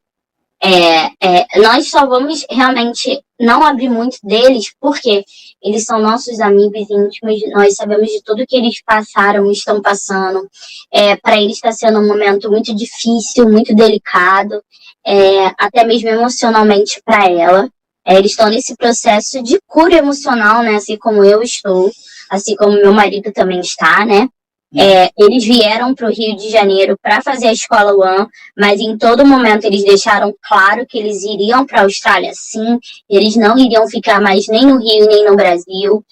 Nós só vamos realmente não abrir muito deles, porque eles são nossos amigos íntimos, nós sabemos de tudo que eles passaram, estão passando. Para eles está sendo um momento muito difícil, muito delicado, até mesmo emocionalmente para ela. Eles estão nesse processo de cura emocional, né? Assim como eu estou, assim como meu marido também está, né? Eles vieram para o Rio de Janeiro para fazer a escola UAN, mas em todo momento eles deixaram claro que eles iriam para a Austrália, sim. Eles não iriam ficar mais nem no Rio nem no Brasil.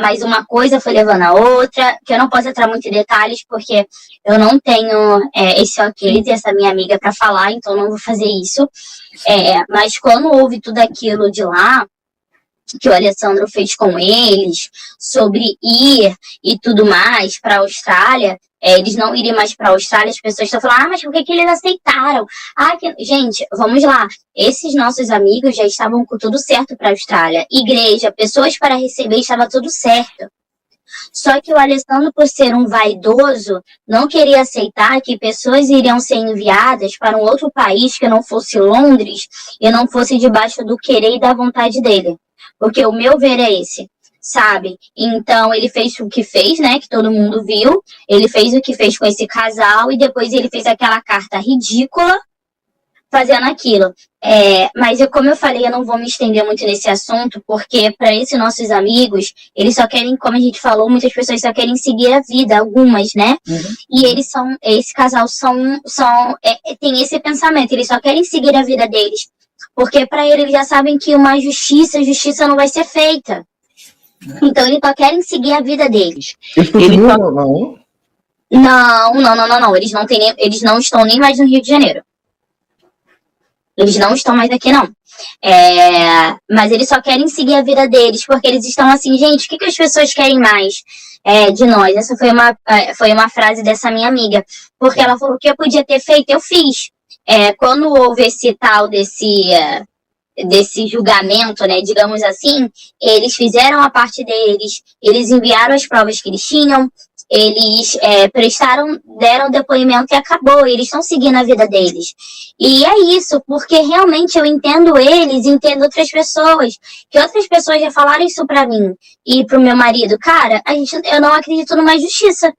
Mas uma coisa foi levando a outra, que eu não posso entrar muito em detalhes, porque eu não tenho esse ok de essa minha amiga para falar, então não vou fazer isso. Mas quando houve tudo aquilo de lá, que o Alessandro fez com eles, sobre ir e tudo mais para a Austrália, eles não iriam mais para a Austrália, as pessoas estão falando, mas por que eles aceitaram? Gente, vamos lá, esses nossos amigos já estavam com tudo certo para a Austrália, igreja, pessoas para receber, estava tudo certo. Só que o Alessandro, por ser um vaidoso, não queria aceitar que pessoas iriam ser enviadas para um outro país que não fosse Londres e não fosse debaixo do querer e da vontade dele. Porque o meu ver é esse. sabe? Então ele fez o que fez, né, que todo mundo viu, ele fez o que fez com esse casal e depois ele fez aquela carta ridícula fazendo aquilo. Mas como eu falei, eu não vou me estender muito nesse assunto, porque para esses nossos amigos, eles só querem, como a gente falou, muitas pessoas só querem seguir a vida, algumas, né? E esse casal tem esse pensamento, eles só querem seguir a vida deles, porque para eles já sabem que a justiça não vai ser feita. Então eles só querem seguir a vida deles. Eles continuam na ONU? Não. Eles não estão nem mais no Rio de Janeiro. Eles não estão mais aqui, não. Mas eles só querem seguir a vida deles, porque eles estão assim, gente, o que as pessoas querem mais de nós? Essa foi uma frase dessa minha amiga, porque ela falou que eu podia ter feito, eu fiz. Quando houve esse tal desse julgamento, né, digamos assim, eles fizeram a parte deles, eles enviaram as provas que eles tinham, eles deram depoimento e acabou, eles estão seguindo a vida deles. E é isso, porque realmente eu entendo eles, entendo outras pessoas, que outras pessoas já falaram isso pra mim e pro meu marido. Cara, eu não acredito numa justiça.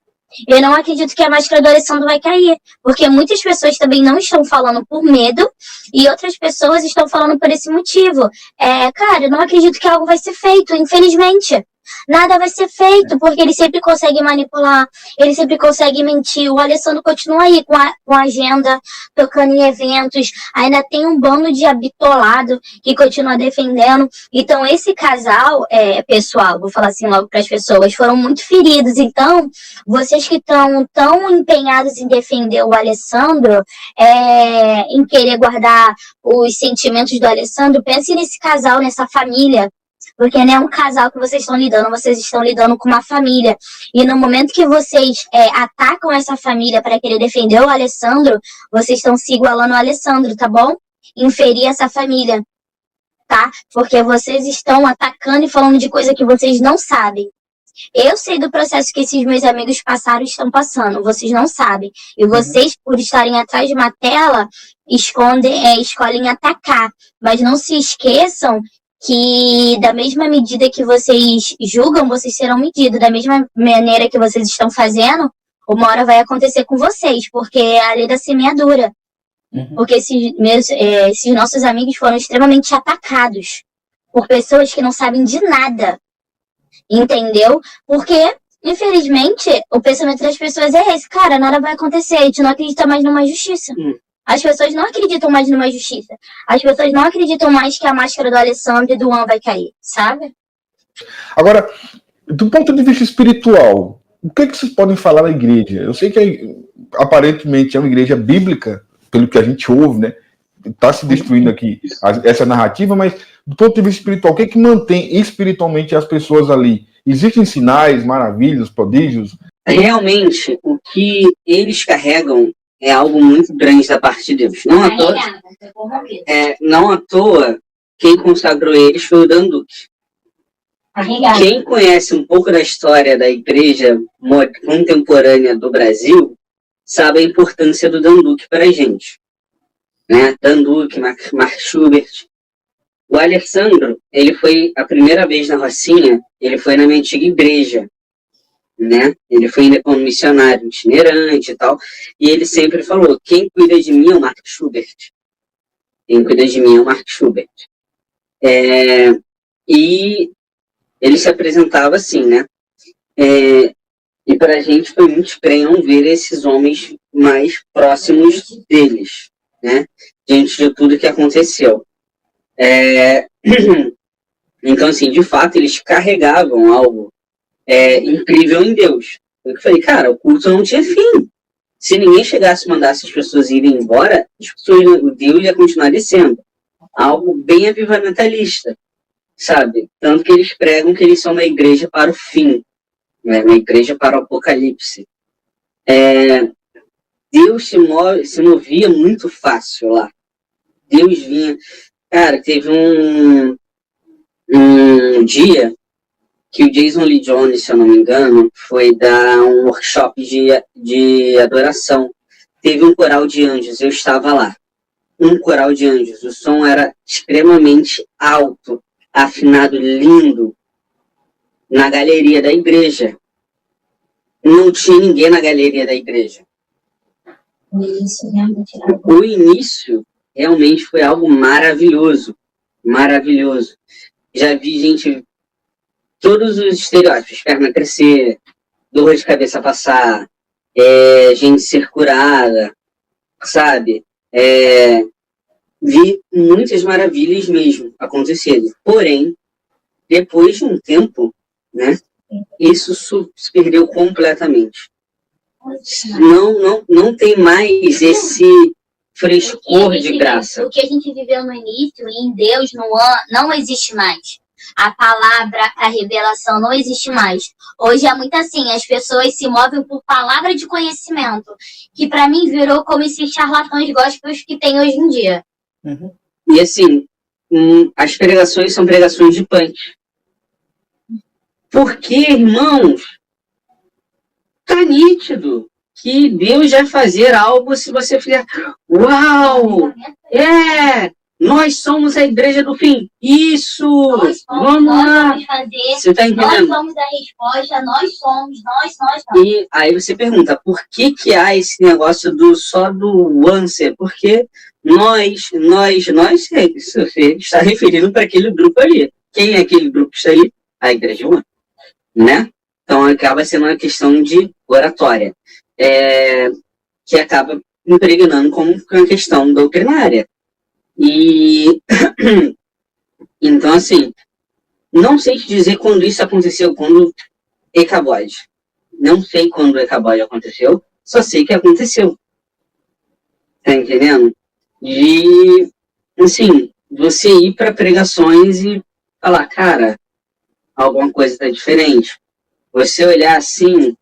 Eu não acredito que a máscara do Alessandro vai cair, porque muitas pessoas também não estão falando por medo e outras pessoas estão falando por esse motivo. Cara, eu não acredito que algo vai ser feito, infelizmente. Nada vai ser feito, porque ele sempre consegue manipular, ele sempre consegue mentir. O Alessandro continua aí com a agenda, tocando em eventos, ainda tem um bando de habitolado que continua defendendo. Então esse casal, pessoal, vou falar assim logo para as pessoas, foram muito feridos. Então, vocês que estão tão empenhados em defender o Alessandro, em querer guardar os sentimentos do Alessandro, pense nesse casal, nessa família. Porque não é um casal que vocês estão lidando com uma família. E no momento que vocês atacam essa família para querer defender o Alessandro, vocês estão se igualando ao Alessandro, tá bom? Inferir essa família, tá? Porque vocês estão atacando e falando de coisa que vocês não sabem. Eu sei do processo que esses meus amigos passaram e estão vocês não sabem. E vocês, por estarem atrás de uma tela, escolhem atacar. Mas não se esqueçam que da mesma medida que vocês julgam, vocês serão medidos. Da mesma maneira que vocês estão fazendo, uma hora vai acontecer com vocês, porque é a lei da semeadura. Porque esses nossos amigos foram extremamente atacados por pessoas que não sabem de nada. Entendeu? Porque, infelizmente, o pensamento das pessoas é esse. Cara, nada vai acontecer, a gente não acredita mais numa justiça. As pessoas não acreditam mais numa justiça. As pessoas não acreditam mais que a máscara do Alessandro e do Juan vai cair, sabe? Agora, do ponto de vista espiritual, o que vocês podem falar da igreja? Eu sei que aparentemente é uma igreja bíblica, pelo que a gente ouve, né? Está se destruindo aqui essa narrativa, mas do ponto de vista espiritual, o que mantém espiritualmente as pessoas ali? Existem sinais, maravilhas, prodígios? Realmente, o que eles carregam é algo muito grande da parte de Deus. Não à toa, quem consagrou eles foi o Dan Duque. Quem conhece um pouco da história da igreja contemporânea do Brasil, sabe a importância do Dan Duque para a gente. Né? Dan Duque, Mark Schubert. O Alessandro, ele foi a primeira vez na Rocinha, ele foi na minha antiga igreja. Né? Ele foi ainda como missionário itinerante e tal, e ele sempre falou, quem cuida de mim é o Mark Schubert. Quem cuida de mim é o Mark Schubert. E ele se apresentava assim, né? E pra gente foi muito estranho ver esses homens mais próximos deles, né? Diante de tudo que aconteceu. Então, assim, de fato, eles carregavam algo incrível em Deus. Eu falei, cara, o culto não tinha fim. Se ninguém chegasse e mandasse as pessoas irem embora, o Deus ia continuar descendo. Algo bem avivamentalista, sabe? Tanto que eles pregam que eles são uma igreja para o fim, né? Uma igreja para o apocalipse. Deus se movia muito fácil lá. Deus vinha... Cara, teve um dia que o Jason Lee Jones, se eu não me engano, foi dar um workshop de adoração. Teve um coral de anjos, eu estava lá. Um coral de anjos, o som era extremamente alto, afinado, lindo. na galeria da igreja. Não tinha ninguém na galeria da igreja. O início realmente foi algo maravilhoso. Maravilhoso. Já vi gente, todos os estereótipos, perna crescer, dor de cabeça passar, gente ser curada, sabe? Vi muitas maravilhas mesmo acontecerem. Porém, depois de um tempo, né, isso se perdeu completamente. Não tem mais esse frescor de graça. O que a gente viveu no início, em Deus, não existe mais. A palavra, a revelação não existe mais. Hoje é muito assim, as pessoas se movem por palavra de conhecimento, que para mim virou como esses charlatães gospels que tem hoje em dia. Uhum. E assim, as pregações são pregações de punch. Porque, irmãos, tá nítido que Deus vai fazer algo se você fizer, uau, nós somos a igreja do fim. Isso, vamos lá. Você tá entendendo? Nós somos a resposta, nós somos. E aí você pergunta, por que há esse negócio só do answer? Porque nós, você está referindo para aquele grupo ali. Quem é aquele grupo que está ali? A igreja One, né? Então acaba sendo uma questão de oratória, que acaba impregnando como uma questão doutrinária. E então, assim, não sei te dizer quando isso aconteceu, quando Icabod. Não sei quando o Icabod aconteceu, só sei que aconteceu. Tá entendendo? E, assim, você ir para pregações e falar, cara, alguma coisa tá diferente. Você olhar assim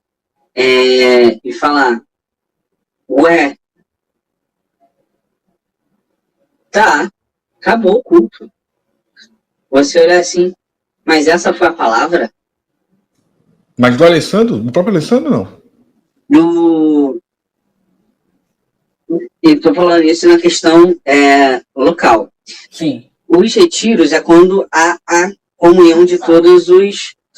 e falar, ué, tá, acabou o culto. Você olhar assim, mas essa foi a palavra? Mas do Alessandro? Do próprio Alessandro, não? Eu tô falando isso na questão local. Sim. Os retiros é quando há a comunhão de todas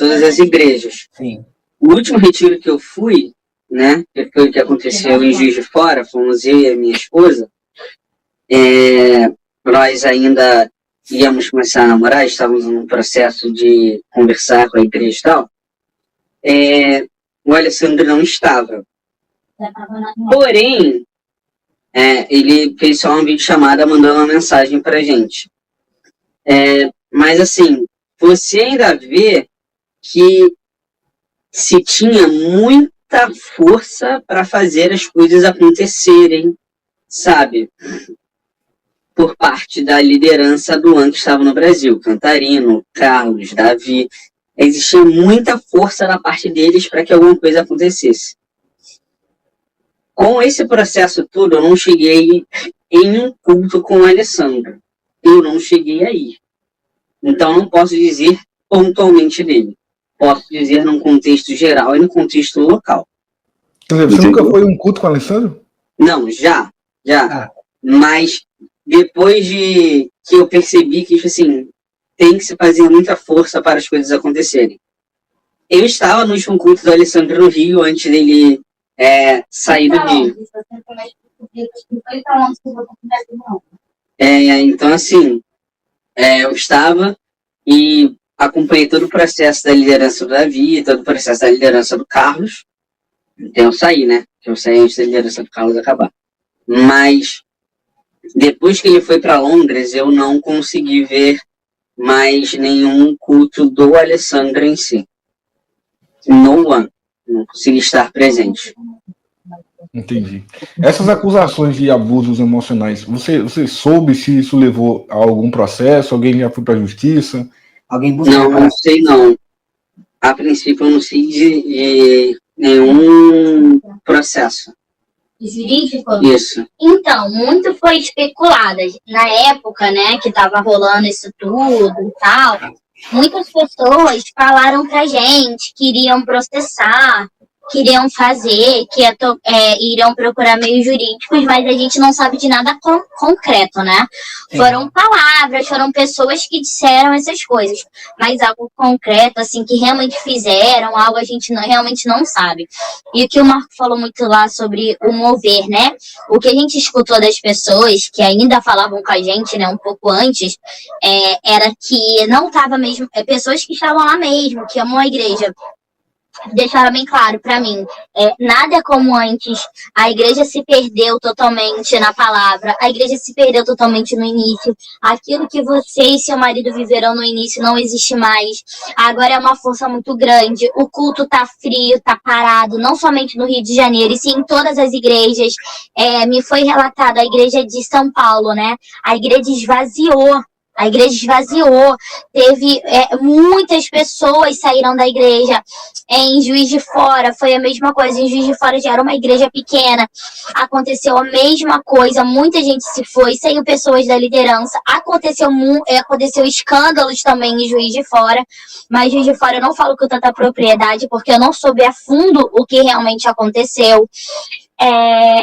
as igrejas. Sim. O último retiro que eu fui, né, que foi o que aconteceu em Juiz de Fora, fomos eu e a minha esposa, nós ainda íamos começar a namorar, estávamos num processo de conversar com a igreja e tal, o Alessandro não estava. Porém, ele fez só uma videochamada mandando uma mensagem pra gente. Mas assim, você ainda vê que se tinha muita força para fazer as coisas acontecerem, sabe? Por parte da liderança do ano que estava no Brasil, Cantarino, Carlos, Davi. Existia muita força da parte deles para que alguma coisa acontecesse. Com esse processo todo, eu não cheguei em um culto com o Alessandro. Eu não cheguei aí. Então, não posso dizer pontualmente dele. Posso dizer num contexto geral e no contexto local. Você nunca foi um culto com o Alessandro? Não, já. Mas depois de que eu percebi que, tipo assim, tem que se fazer muita força para as coisas acontecerem. Eu estava no último culto do Alessandro no Rio, antes dele sair do Rio. Então, assim, eu estava e acompanhei todo o processo da liderança do Davi, todo o processo da liderança do Carlos. Então eu saí, né? Eu saí antes da liderança do Carlos acabar. Mas depois que ele foi para Londres, eu não consegui ver mais nenhum culto do Alessandro em si. No one. Não consegui estar presente. Entendi. Essas acusações de abusos emocionais, você soube se isso levou a algum processo? Alguém já foi para a justiça? Alguém buscou? Não sei não. A princípio eu não sei de nenhum processo. Jurídico? Isso. Então, muito foi especulado. Na época, né, que tava rolando isso tudo e tal, muitas pessoas falaram pra gente que iriam processar queriam fazer, que iriam procurar meios jurídicos, mas a gente não sabe de nada concreto, né? Foram palavras, foram pessoas que disseram essas coisas, mas algo concreto, assim, que realmente fizeram, algo a gente realmente não sabe. E o que o Marco falou muito lá sobre o mover, né? O que a gente escutou das pessoas que ainda falavam com a gente, né, um pouco antes, era que não estava mesmo, pessoas que estavam lá mesmo, que amam a igreja, deixaram bem claro para mim, nada é como antes, a igreja se perdeu totalmente na palavra, a igreja se perdeu totalmente no início, aquilo que você e seu marido viveram no início não existe mais, agora é uma força muito grande, o culto tá frio, tá parado, não somente no Rio de Janeiro, e sim em todas as igrejas. Me foi relatado a igreja de São Paulo, né, a igreja esvaziou, teve muitas pessoas saíram da igreja. Em Juiz de Fora foi a mesma coisa, em Juiz de Fora já era uma igreja pequena, aconteceu a mesma coisa, muita gente se foi, saiu pessoas da liderança, aconteceu escândalos também em Juiz de Fora, mas Juiz de Fora eu não falo com tanta propriedade, porque eu não soube a fundo o que realmente aconteceu.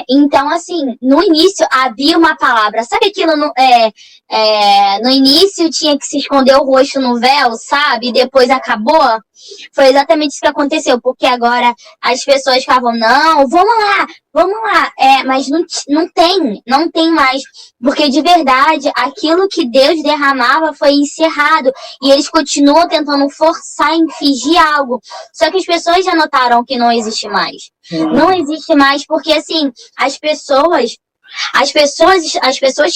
Então, assim, no início havia uma palavra, sabe aquilo no início tinha que se esconder o rosto no véu, sabe? E depois acabou. Foi exatamente isso que aconteceu, porque agora as pessoas ficavam, não, vamos lá. Mas não tem mais. Porque de verdade, aquilo que Deus derramava foi encerrado. E eles continuam tentando forçar em fingir algo. Só que as pessoas já notaram que não existe mais. Não existe mais, porque assim, as pessoas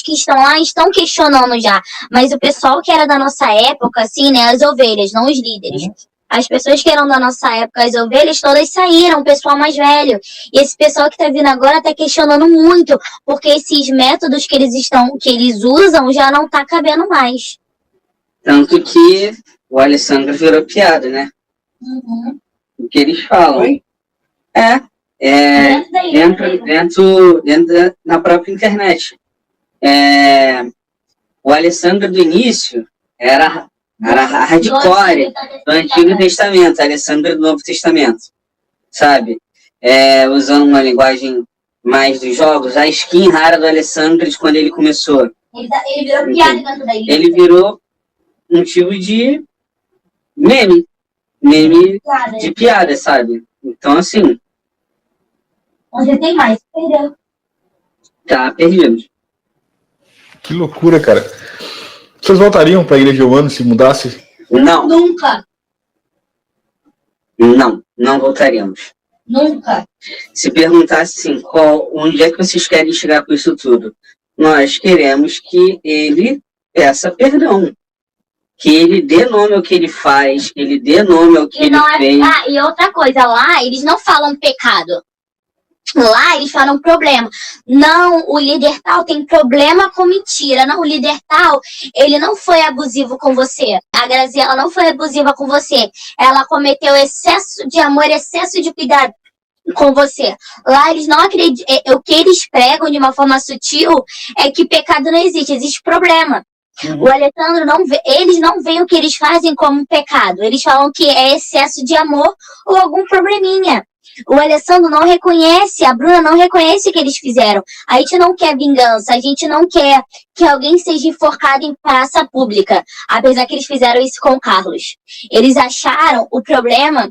que estão lá estão questionando já, mas o pessoal que era da nossa época, assim, né, as ovelhas, não os líderes. As pessoas que eram da nossa época, as ovelhas, todas saíram, o pessoal mais velho. E esse pessoal que tá vindo agora tá questionando muito, porque esses métodos que eles usam já não tá cabendo mais. Tanto que o Alessandro virou piada, né? O que eles falam. Oi? Dentro na própria internet. O Alessandro do início era hardcore do Antigo Testamento, Alessandro do Novo Testamento, sabe? Usando uma linguagem mais dos jogos, a skin rara do Alessandro de quando ele começou. Ele virou piada dentro da igreja. Ele virou um tipo de meme de piada, sabe? Então, assim... Onde tem mais, perdeu. Tá perdido. Que loucura, cara. Vocês voltariam para a Igreja One se mudasse? Não. Nunca. Não voltaríamos. Nunca. Se perguntasse assim, onde é que vocês querem chegar com isso tudo? Nós queremos que ele peça perdão. Que ele dê nome ao que ele faz, que ele dê nome ao que ele fez. E outra coisa, lá eles não falam pecado. Lá eles falam problema. Não, o líder tal tem problema com mentira. Não, o líder tal, ele não foi abusivo com você. A Graziela não foi abusiva com você. Ela cometeu excesso de amor, excesso de cuidado com você. Lá eles não acreditam. O que eles pregam de uma forma sutil é que pecado não existe, existe problema. O Alessandro eles não veem o que eles fazem como pecado. Eles falam que é excesso de amor ou algum probleminha. O Alessandro não reconhece, a Bruna não reconhece o que eles fizeram. A gente não quer vingança, a gente não quer que alguém seja enforcado em praça pública. Apesar que eles fizeram isso com o Carlos. Eles acharam, o problema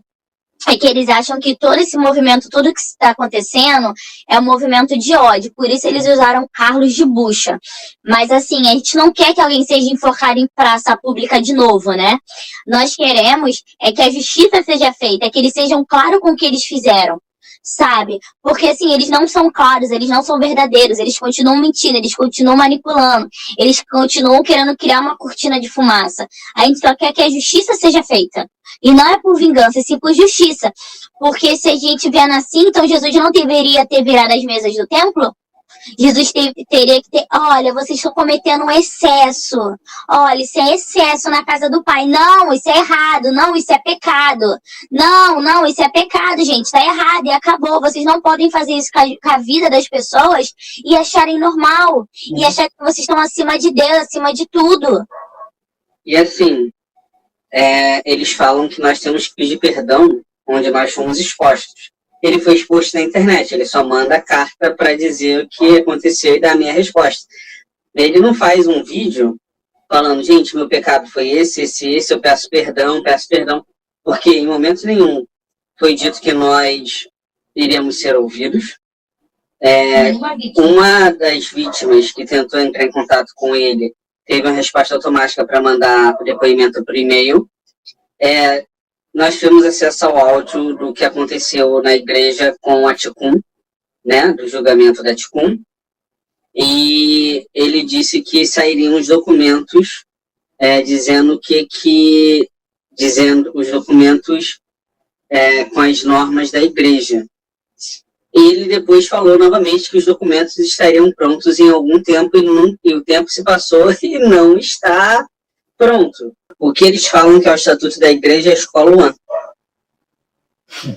é que eles acham que todo esse movimento, tudo que está acontecendo, é um movimento de ódio. Por isso eles usaram Carlos de bucha. Mas assim, a gente não quer que alguém seja enforcado em praça pública de novo, né? Nós queremos que a justiça seja feita, que eles sejam claros com o que eles fizeram. Sabe? Porque assim, eles não são claros, eles não são verdadeiros, eles continuam mentindo, eles continuam manipulando, eles continuam querendo criar uma cortina de fumaça. A gente só quer que a justiça seja feita. E não é por vingança, é sim por justiça. Porque se a gente vendo assim, então Jesus não deveria ter virado as mesas do templo? Jesus teria que ter, olha, vocês estão cometendo um excesso. Olha, isso é excesso na casa do Pai. Não, isso é errado. Não, isso é pecado. Não, isso é pecado, gente. Está errado e acabou. Vocês não podem fazer isso com a vida das pessoas e acharem normal. E acharem que vocês estão acima de Deus, acima de tudo. E assim, eles falam que nós temos que pedir perdão onde nós fomos expostos. ele foi exposto na internet. Ele só manda a carta para dizer o que aconteceu e dar a minha resposta. Ele não faz um vídeo falando, gente, meu pecado foi esse, eu peço perdão, porque em momento nenhum foi dito que nós iríamos ser ouvidos. Uma das vítimas que tentou entrar em contato com ele teve uma resposta automática para mandar o depoimento por e-mail. Nós tivemos acesso ao áudio do que aconteceu na igreja com a Ticum, né, do julgamento da Ticum, e ele disse que sairiam os documentos dizendo dizendo os documentos com as normas da igreja. Ele depois falou novamente que os documentos estariam prontos em algum tempo e o tempo se passou e não está pronto. O que eles falam que é o estatuto da igreja é a Escola One.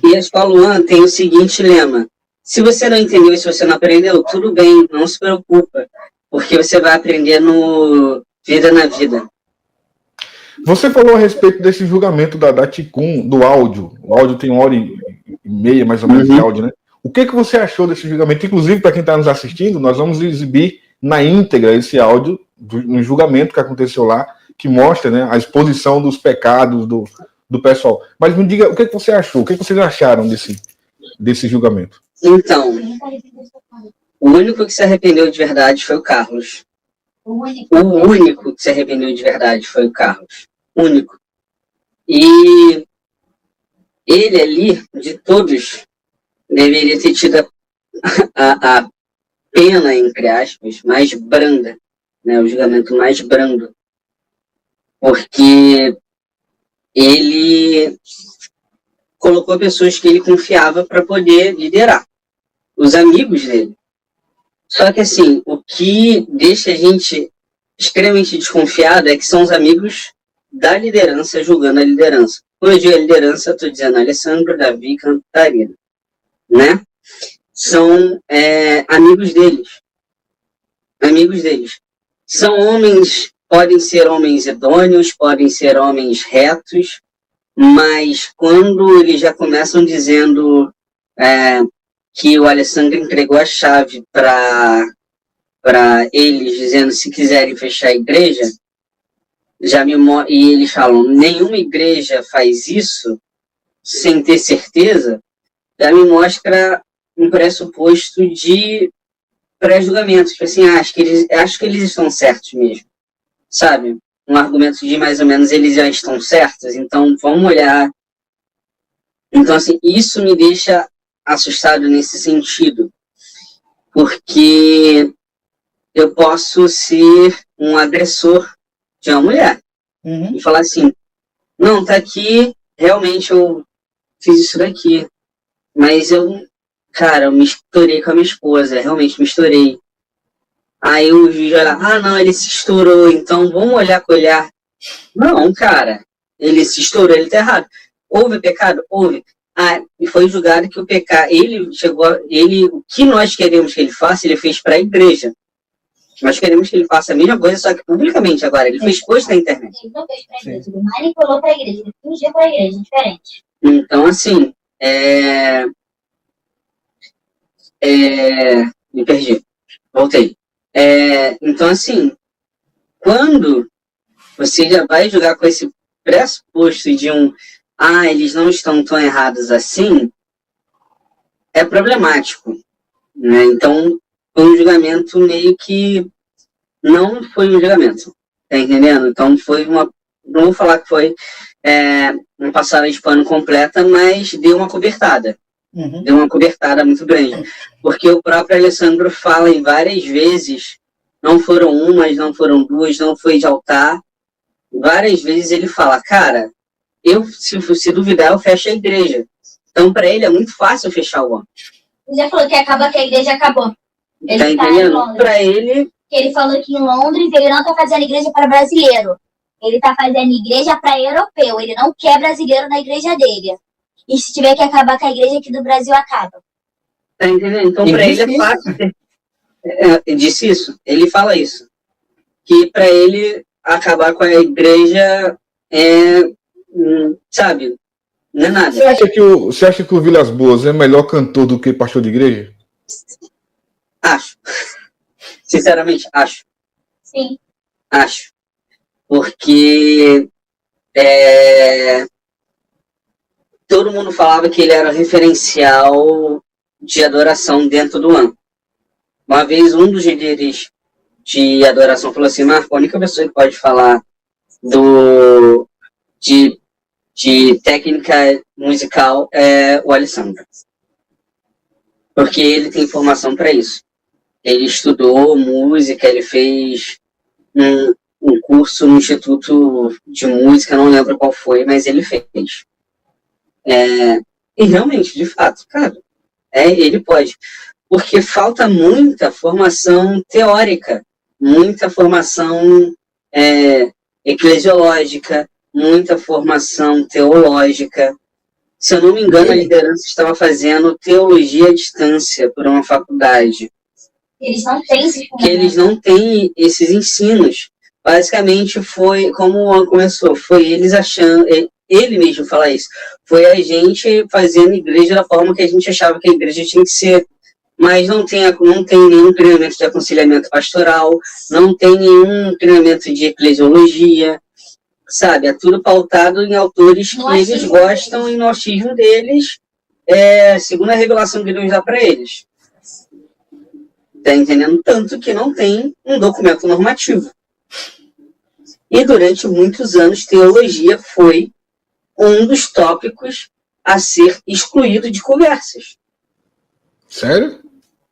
E a Escola One tem o seguinte lema: se você não entendeu e se você não aprendeu, tudo bem, não se preocupa, porque você vai aprender no Vida na Vida. Você falou a respeito desse julgamento da Ticum, do áudio. O áudio tem 1h30, mais ou menos, de áudio, né? O que você achou desse julgamento? Inclusive, para quem está nos assistindo, nós vamos exibir na íntegra esse áudio no julgamento que aconteceu lá, que mostra, né, a exposição dos pecados do pessoal. Mas me diga, o que você achou? O que vocês acharam desse julgamento? Então, o único que se arrependeu de verdade foi o Carlos. O único que se arrependeu de verdade foi o Carlos. Único. E ele ali, de todos, deveria ter tido a pena, entre aspas, mais branda, né, o julgamento mais brando. Porque ele colocou pessoas que ele confiava para poder liderar, os amigos dele. Só que, assim, o que deixa a gente extremamente desconfiado é que são os amigos da liderança julgando a liderança. Quando eu digo a liderança, estou dizendo Alessandro, Davi e Cantarina, né? São amigos deles. Amigos deles. São homens, podem ser homens idôneos, podem ser homens retos, mas quando eles já começam dizendo que o Alessandro entregou a chave para eles, dizendo se quiserem fechar a igreja, e eles falam, nenhuma igreja faz isso sem ter certeza, já me mostra um pressuposto de pré-julgamento. Tipo assim, acho que eles estão certos mesmo, sabe? Um argumento de mais ou menos eles já estão certos, então vamos olhar. Então, assim, isso me deixa assustado nesse sentido, porque eu posso ser um agressor de uma mulher e falar assim, não, tá aqui, realmente eu fiz isso daqui, mas eu me estourei com a minha esposa, realmente me estourei. Aí o juiz olha, não, ele se estourou, então vamos olhar com o olhar. Não, cara, ele se estourou, ele tá errado. Houve pecado? Houve. E foi julgado que o pecado, o que nós queremos que ele faça, ele fez para a igreja. Nós queremos que ele faça a mesma coisa, só que publicamente agora. Ele fez post na internet. Ele não fez para a igreja, ele manipulou para a igreja, ele fingiu para a igreja, diferente. Então, assim, me perdi. Voltei. Então, assim, quando você já vai jogar com esse pressuposto de eles não estão tão errados assim, é problemático, né? Então, foi um julgamento meio que não foi um julgamento, tá entendendo? Então, foi não vou falar que foi uma passada de pano completa, mas deu uma cobertada. Deu uma cobertada muito grande. Porque o próprio Alessandro fala em várias vezes, não foram umas, não foram duas, não foi de altar. Várias vezes ele fala, cara, se duvidar, eu fecho a igreja. Então, para ele, é muito fácil fechar o homem. Ele já falou que acaba que a igreja acabou. Ele tá entendendo? Para ele... Ele falou que em Londres ele não tá fazendo igreja para brasileiro. Ele tá fazendo igreja para europeu. Ele não quer brasileiro na igreja dele. E se tiver que acabar com a igreja aqui do Brasil, acaba. Tá entendendo? Então, para ele é fácil. Ele disse isso. Ele fala isso. Que para ele acabar com a igreja sabe? Não é nada. Você acha que o Vilas Boas é melhor cantor do que pastor de igreja? Acho. Sinceramente, acho. Sim. Acho. Porque todo mundo falava que ele era o referencial de adoração dentro do ano. Uma vez um dos líderes de adoração falou assim: Marco, a única pessoa que pode falar de técnica musical é o Alessandro. Porque ele tem formação para isso. Ele estudou música, ele fez um curso no Instituto de Música, não lembro qual foi, mas ele fez. E realmente, de fato, cara, ele pode. Porque falta muita formação teórica, muita formação eclesiológica, muita formação teológica. Se eu não me engano, a liderança estava fazendo teologia à distância por uma faculdade. Eles não têm esse que eles não têm esses ensinos. Basicamente foi como o ano começou, foi eles achando, ele mesmo fala isso, foi a gente fazendo igreja da forma que a gente achava que a igreja tinha que ser, mas não tem nenhum treinamento de aconselhamento pastoral, não tem nenhum treinamento de eclesiologia, sabe? É tudo pautado em autores que eles gostam e no achismo deles, segundo a revelação que Deus dá para eles. Tá entendendo? Tanto que não tem um documento normativo. E durante muitos anos, teologia foi um dos tópicos a ser excluído de conversas. Sério?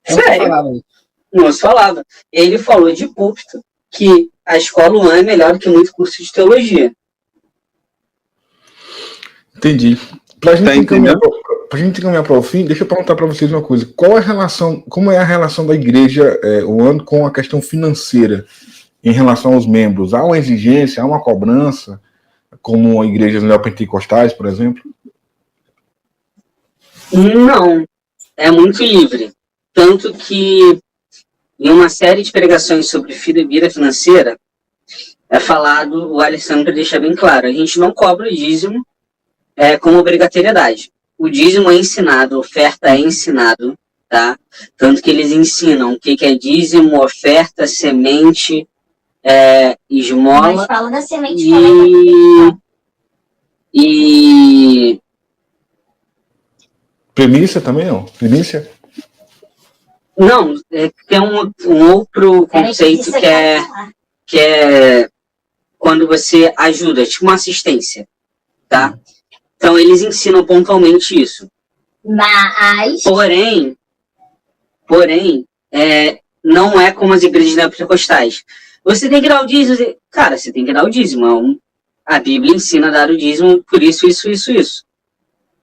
Sério. Não se falava. Ele falou de púlpito que a escola UAN é melhor do que muito curso de teologia. Entendi. Pra gente encaminhar para o fim, deixa eu perguntar para vocês uma coisa. Como é a relação da igreja UAN com a questão financeira em relação aos membros? Há uma exigência, há uma cobrança, como igrejas neopentecostais, por exemplo? Não. É muito livre. Tanto que em uma série de pregações sobre vida financeira, é falado, o Alessandro deixa bem claro, a gente não cobra o dízimo como obrigatoriedade. O dízimo é ensinado, a oferta é ensinado, tá? Tanto que eles ensinam o que é dízimo, oferta, semente, esmola. Mas fala da semente e Primícia também não? Primícia? Não, tem um outro conceito que é quando você ajuda, tipo uma assistência, tá? Então, eles ensinam pontualmente isso. Mas... Porém, não é como as igrejas neopentecostais. Você tem que dar o dízimo. Cara, você tem que dar o dízimo. A Bíblia ensina a dar o dízimo por isso.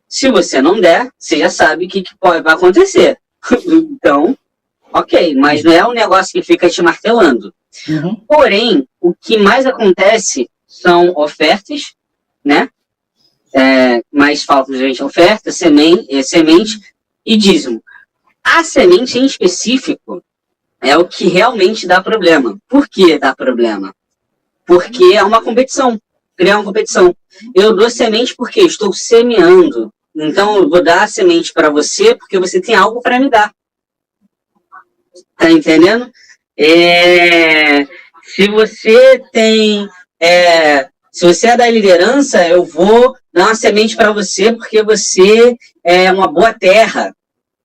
Se você não der, você já sabe o que vai acontecer. Então, ok, mas não é um negócio que fica te martelando. Uhum. Porém, o que mais acontece são ofertas, né? Mais falta de oferta, semente e dízimo. A semente em específico é o que realmente dá problema. Por que dá problema? Porque é uma competição. Criar uma competição. Eu dou semente porque estou semeando. Então eu vou dar a semente para você porque você tem algo para me dar. Tá entendendo? Se você tem... se você é da liderança, eu vou dar uma semente para você porque você é uma boa terra.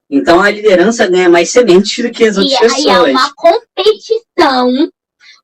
Então a liderança ganha mais sementes do que as outras pessoas. E aí é uma competição,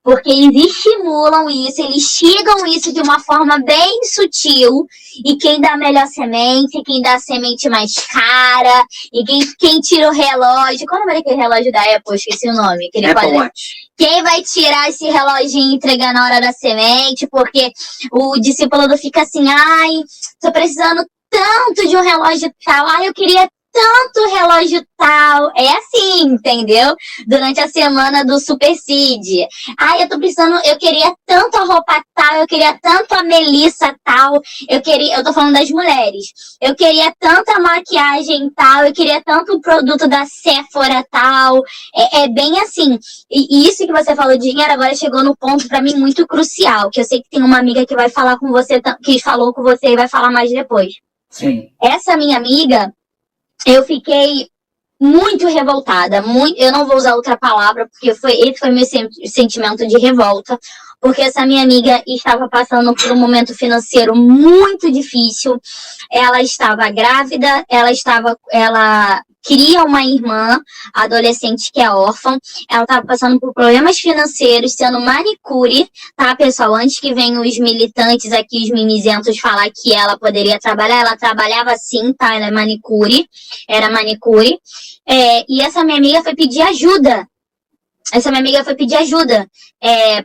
porque eles estimulam isso, eles chegam isso de uma forma bem sutil, e quem dá a melhor semente, quem dá a semente mais cara, e quem tira o relógio. Qual é o nome daquele relógio da Apple? Esqueci o nome. Apple Watch. Quem vai tirar esse reloginho e entregar na hora da semente? Porque o discípulo fica assim, ai, tô precisando tanto de um relógio tal, ai, eu queria tanto relógio tal. É assim, entendeu? Durante a semana do Super Seed. Ai, eu queria tanto a roupa tal, eu queria tanto a Melissa tal, eu tô falando das mulheres. Eu queria tanto a maquiagem tal, eu queria tanto o produto da Sephora tal. É bem assim. E isso que você falou de dinheiro agora chegou no ponto pra mim muito crucial, que eu sei que tem uma amiga que vai falar com você, que falou com você e vai falar mais depois. Sim. Essa minha amiga, eu fiquei muito revoltada, eu não vou usar outra palavra, porque esse foi meu sentimento de revolta, porque essa minha amiga estava passando por um momento financeiro muito difícil, ela estava grávida, ela queria uma irmã adolescente que é órfã, ela estava passando por problemas financeiros, sendo manicure, tá, pessoal? Antes que venham os militantes aqui, os mimizentos, falar que ela poderia trabalhar, ela trabalhava sim, tá? Ela era manicure. E essa minha amiga foi pedir ajuda.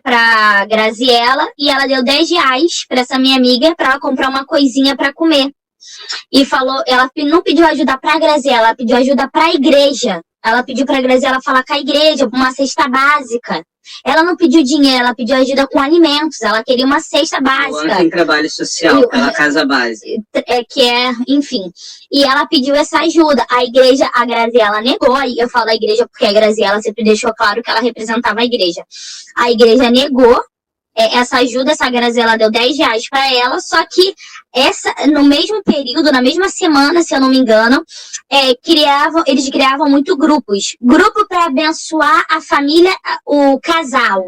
Pra Graziella, e ela deu R$10 pra essa minha amiga pra ela comprar uma coisinha pra comer. E falou, ela não pediu ajuda pra Graziella, ela pediu ajuda pra igreja. Ela pediu pra Graziella falar com a igreja, uma cesta básica. Ela não pediu dinheiro, ela pediu ajuda com alimentos, ela queria uma cesta básica. Ela tem trabalho social, pela casa base. Enfim. E ela pediu essa ajuda. A Graziella negou, e eu falo da igreja porque a Graziella sempre deixou claro que ela representava a igreja. A igreja negou essa ajuda, essa Graziella deu R$10 para ela, só que no mesmo período, na mesma semana, se eu não me engano, eles criavam muito grupos. Grupo para abençoar a família, o casal.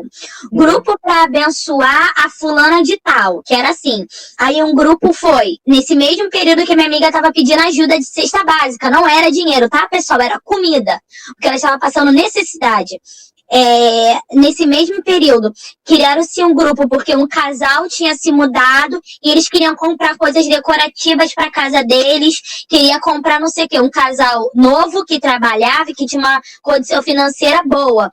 Grupo para abençoar a fulana de tal, que era assim. Aí um grupo foi, nesse mesmo período que minha amiga estava pedindo ajuda de cesta básica, não era dinheiro, tá, pessoal? Era comida, porque ela estava passando necessidade. Nesse mesmo período, criaram-se um grupo porque um casal tinha se mudado e eles queriam comprar coisas decorativas para casa deles, queria comprar não sei o que, um casal novo que trabalhava e que tinha uma condição financeira boa,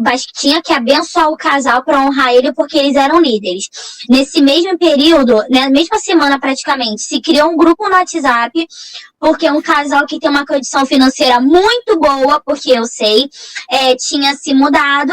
mas tinha que abençoar o casal para honrar ele porque eles eram líderes. Nesse mesmo período, na mesma semana praticamente, se criou um grupo no WhatsApp porque um casal que tem uma condição financeira muito boa, porque eu sei, tinha se mudado,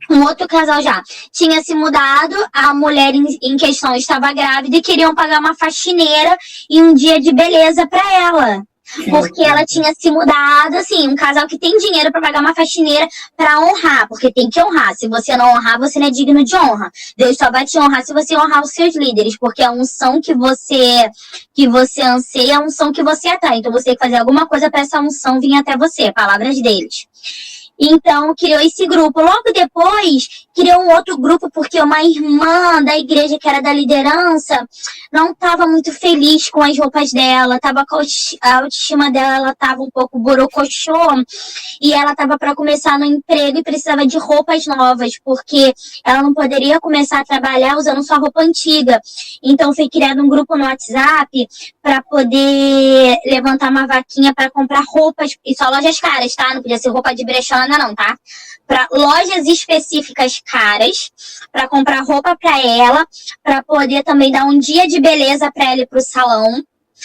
um outro casal já tinha se mudado, a mulher em questão estava grávida e queriam pagar uma faxineira e um dia de beleza para ela. Porque ela tinha se mudado, assim, um casal que tem dinheiro para pagar uma faxineira para honrar, porque tem que honrar. Se você não honrar, você não é digno de honra. Deus só vai te honrar se você honrar os seus líderes, porque a unção que você anseia é a unção que você atrai. Então você tem que fazer alguma coisa para essa unção vir até você, palavras deles. Então, criou esse grupo. Logo depois, criou um outro grupo, porque uma irmã da igreja, que era da liderança, não estava muito feliz com as roupas dela, a autoestima dela estava um pouco borocochô, e ela estava para começar no emprego e precisava de roupas novas, porque ela não poderia começar a trabalhar usando sua roupa antiga. Então, foi criado um grupo no WhatsApp para poder levantar uma vaquinha para comprar roupas, e só lojas caras, tá? Não podia ser roupa de brechó, não, tá? Para lojas específicas caras, para comprar roupa para ela, para poder também dar um dia de beleza para ela ir pro salão,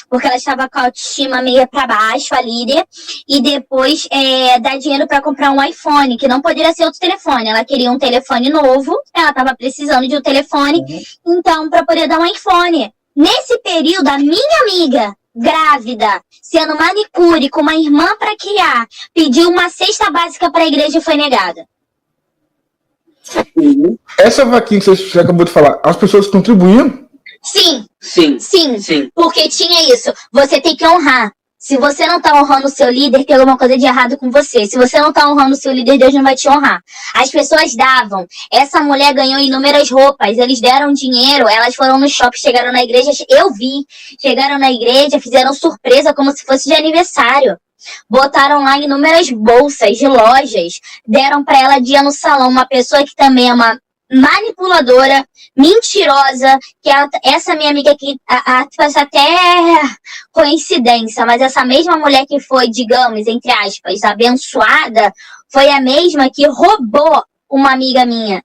porque ela estava com a autoestima meio para baixo, a líder, e depois dar dinheiro para comprar um iPhone, que não poderia ser outro telefone, ela queria um telefone novo, ela estava precisando de um telefone, então para poder dar um iPhone. Nesse período, a minha amiga grávida, sendo manicure, com uma irmã para criar, pediu uma cesta básica para a igreja e foi negada. Essa vaquinha que você acabou de falar, as pessoas contribuíam? Sim. Porque tinha isso. Você tem que honrar. Se você não tá honrando o seu líder, tem alguma coisa de errado com você. Se você não tá honrando o seu líder, Deus não vai te honrar. As pessoas davam. Essa mulher ganhou inúmeras roupas. Eles deram dinheiro. Elas foram no shopping, chegaram na igreja. Eu vi. Chegaram na igreja, fizeram surpresa como se fosse de aniversário. Botaram lá inúmeras bolsas de lojas. Deram pra ela dia no salão. Uma pessoa que também é uma manipuladora, mentirosa, que essa minha amiga aqui, faz até coincidência, mas essa mesma mulher que foi, digamos, entre aspas, abençoada, foi a mesma que roubou uma amiga minha,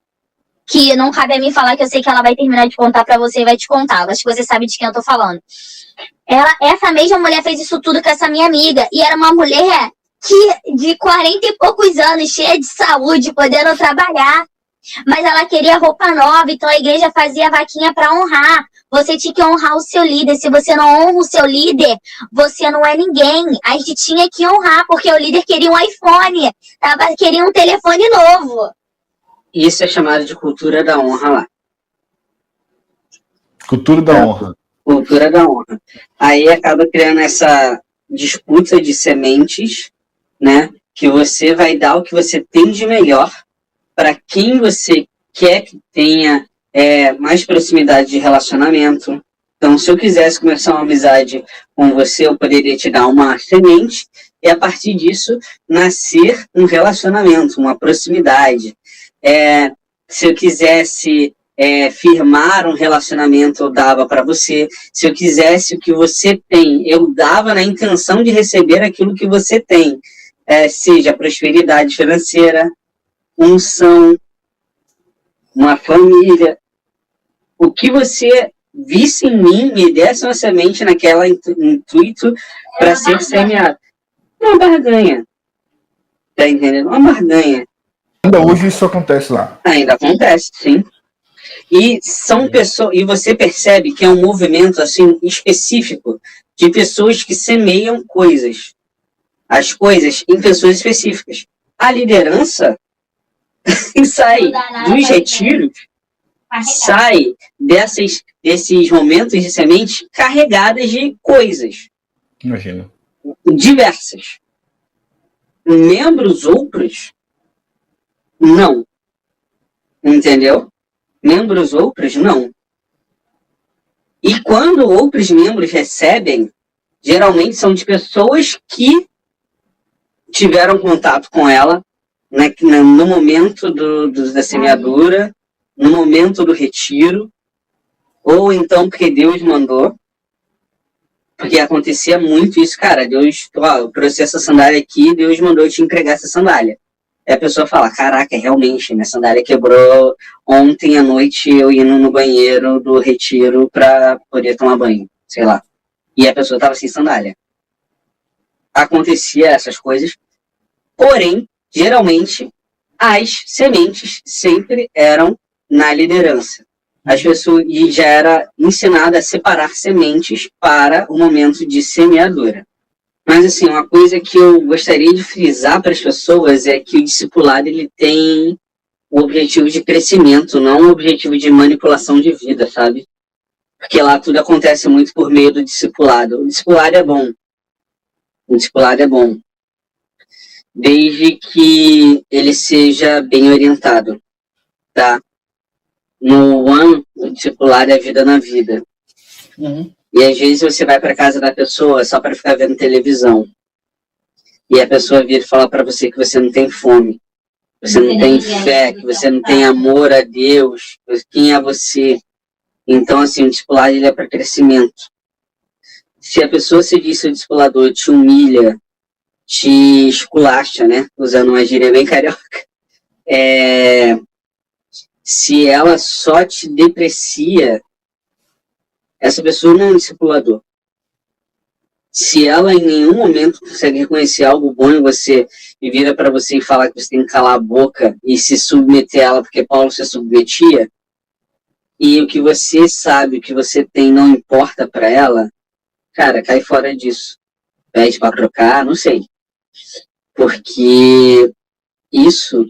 que não cabe a mim falar, que eu sei que ela vai terminar de contar pra você e vai te contar, acho que você sabe de quem eu tô falando. Essa mesma mulher fez isso tudo com essa minha amiga, e era uma mulher que de 40 e poucos anos, cheia de saúde, podendo trabalhar, mas ela queria roupa nova, então a igreja fazia vaquinha para honrar. Você tinha que honrar o seu líder. Se você não honra o seu líder, você não é ninguém. A gente tinha que honrar, porque o líder queria um iPhone, queria um telefone novo. Isso é chamado de cultura da honra lá. Cultura da honra. Cultura da honra. Aí acaba criando essa disputa de sementes, né? Que você vai dar o que você tem de melhor para quem você quer que tenha mais proximidade de relacionamento. Então, se eu quisesse começar uma amizade com você, eu poderia te dar uma semente e, a partir disso, nascer um relacionamento, uma proximidade. Se eu quisesse firmar um relacionamento, eu dava para você. Se eu quisesse o que você tem, eu dava na intenção de receber aquilo que você tem. Seja prosperidade financeira, unção, uma família. O que você visse em mim, me desse uma semente naquela intuito para ser semeado. Uma barganha. Tá entendendo? Uma barganha. Ainda hoje isso acontece lá. Ainda acontece, sim. E são pessoas, e você percebe que é um movimento assim específico de pessoas que semeiam coisas. As coisas em pessoas específicas. A liderança sai dos retiros, sai desses momentos de semente carregadas de coisas. Imagina. Diversas. Membros outros, não. Entendeu? Membros outros, não. E quando outros membros recebem, geralmente são de pessoas que tiveram contato com ela, né, no momento da semeadura, no momento do retiro, ou então porque Deus mandou, porque acontecia muito isso, cara. Deus, eu trouxe essa sandália aqui, Deus mandou eu te entregar essa sandália. Aí a pessoa fala, caraca, realmente, minha sandália quebrou ontem à noite, eu indo no banheiro do retiro para poder tomar banho, sei lá. E a pessoa tava sem sandália. Acontecia essas coisas, porém, geralmente, as sementes sempre eram na liderança. As pessoas, e já era ensinada a separar sementes para o momento de semeadura. Mas, assim, uma coisa que eu gostaria de frisar para as pessoas é que o discipulado ele tem o objetivo de crescimento, não o objetivo de manipulação de vida, sabe? Porque lá tudo acontece muito por meio do discipulado. O discipulado é bom. O discipulado é bom. Desde que ele seja bem orientado, tá? No One, o discipulado é vida na vida. Uhum. E às vezes você vai para casa da pessoa só para ficar vendo televisão. E a pessoa vira e fala para você que você não tem fome, que você não tem fé, que você não tem amor a Deus, quem é você? Então, assim, o discipulado ele é para crescimento. Se a pessoa se diz seu discipulador, te humilha, te esculacha, né? Usando uma gíria bem carioca. Se ela só te deprecia, essa pessoa não é um discipulador. Se ela em nenhum momento consegue reconhecer algo bom em você e vira para você e fala que você tem que calar a boca e se submeter a ela porque Paulo se submetia, e o que você sabe, o que você tem não importa para ela, cara, cai fora disso. Pede para trocar, não sei. Porque isso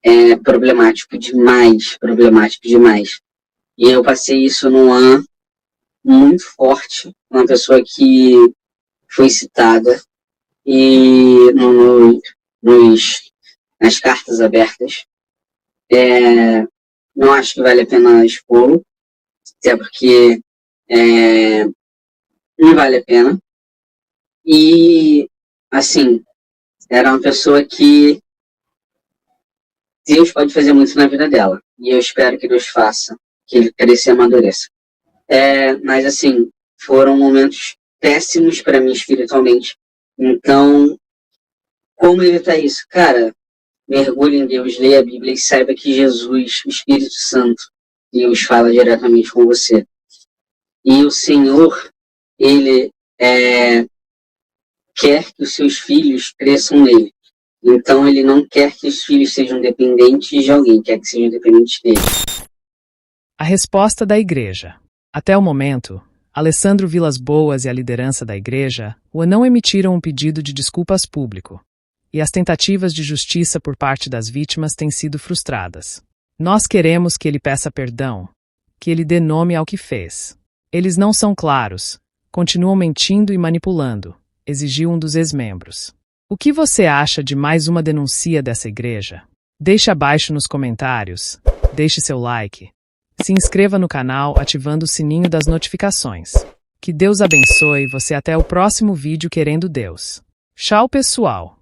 é problemático demais, E eu passei isso num ano muito forte, uma pessoa que foi citada e nas cartas abertas. Não acho que vale a pena expor, até porque não vale a pena. E, assim, era uma pessoa que Deus pode fazer muito na vida dela. E eu espero que Deus faça, que ele cresça e amadureça. Mas, assim, foram momentos péssimos para mim espiritualmente. Então, como evitar isso? Cara, mergulhe em Deus, leia a Bíblia e saiba que Jesus, o Espírito Santo, Deus fala diretamente com você. E o Senhor, ele quer que os seus filhos cresçam nele. Então, ele não quer que os filhos sejam dependentes de alguém, quer que sejam dependentes dele. A resposta da Igreja. Até o momento, Alessandro Vilas Boas e a liderança da Igreja não emitiram um pedido de desculpas público, e as tentativas de justiça por parte das vítimas têm sido frustradas. Nós queremos que ele peça perdão, que ele dê nome ao que fez. Eles não são claros, continuam mentindo e manipulando, exigiu um dos ex-membros. O que você acha de mais uma denúncia dessa igreja? Deixe abaixo nos comentários, deixe seu like, se inscreva no canal ativando o sininho das notificações. Que Deus abençoe você até o próximo vídeo querendo Deus. Tchau, pessoal!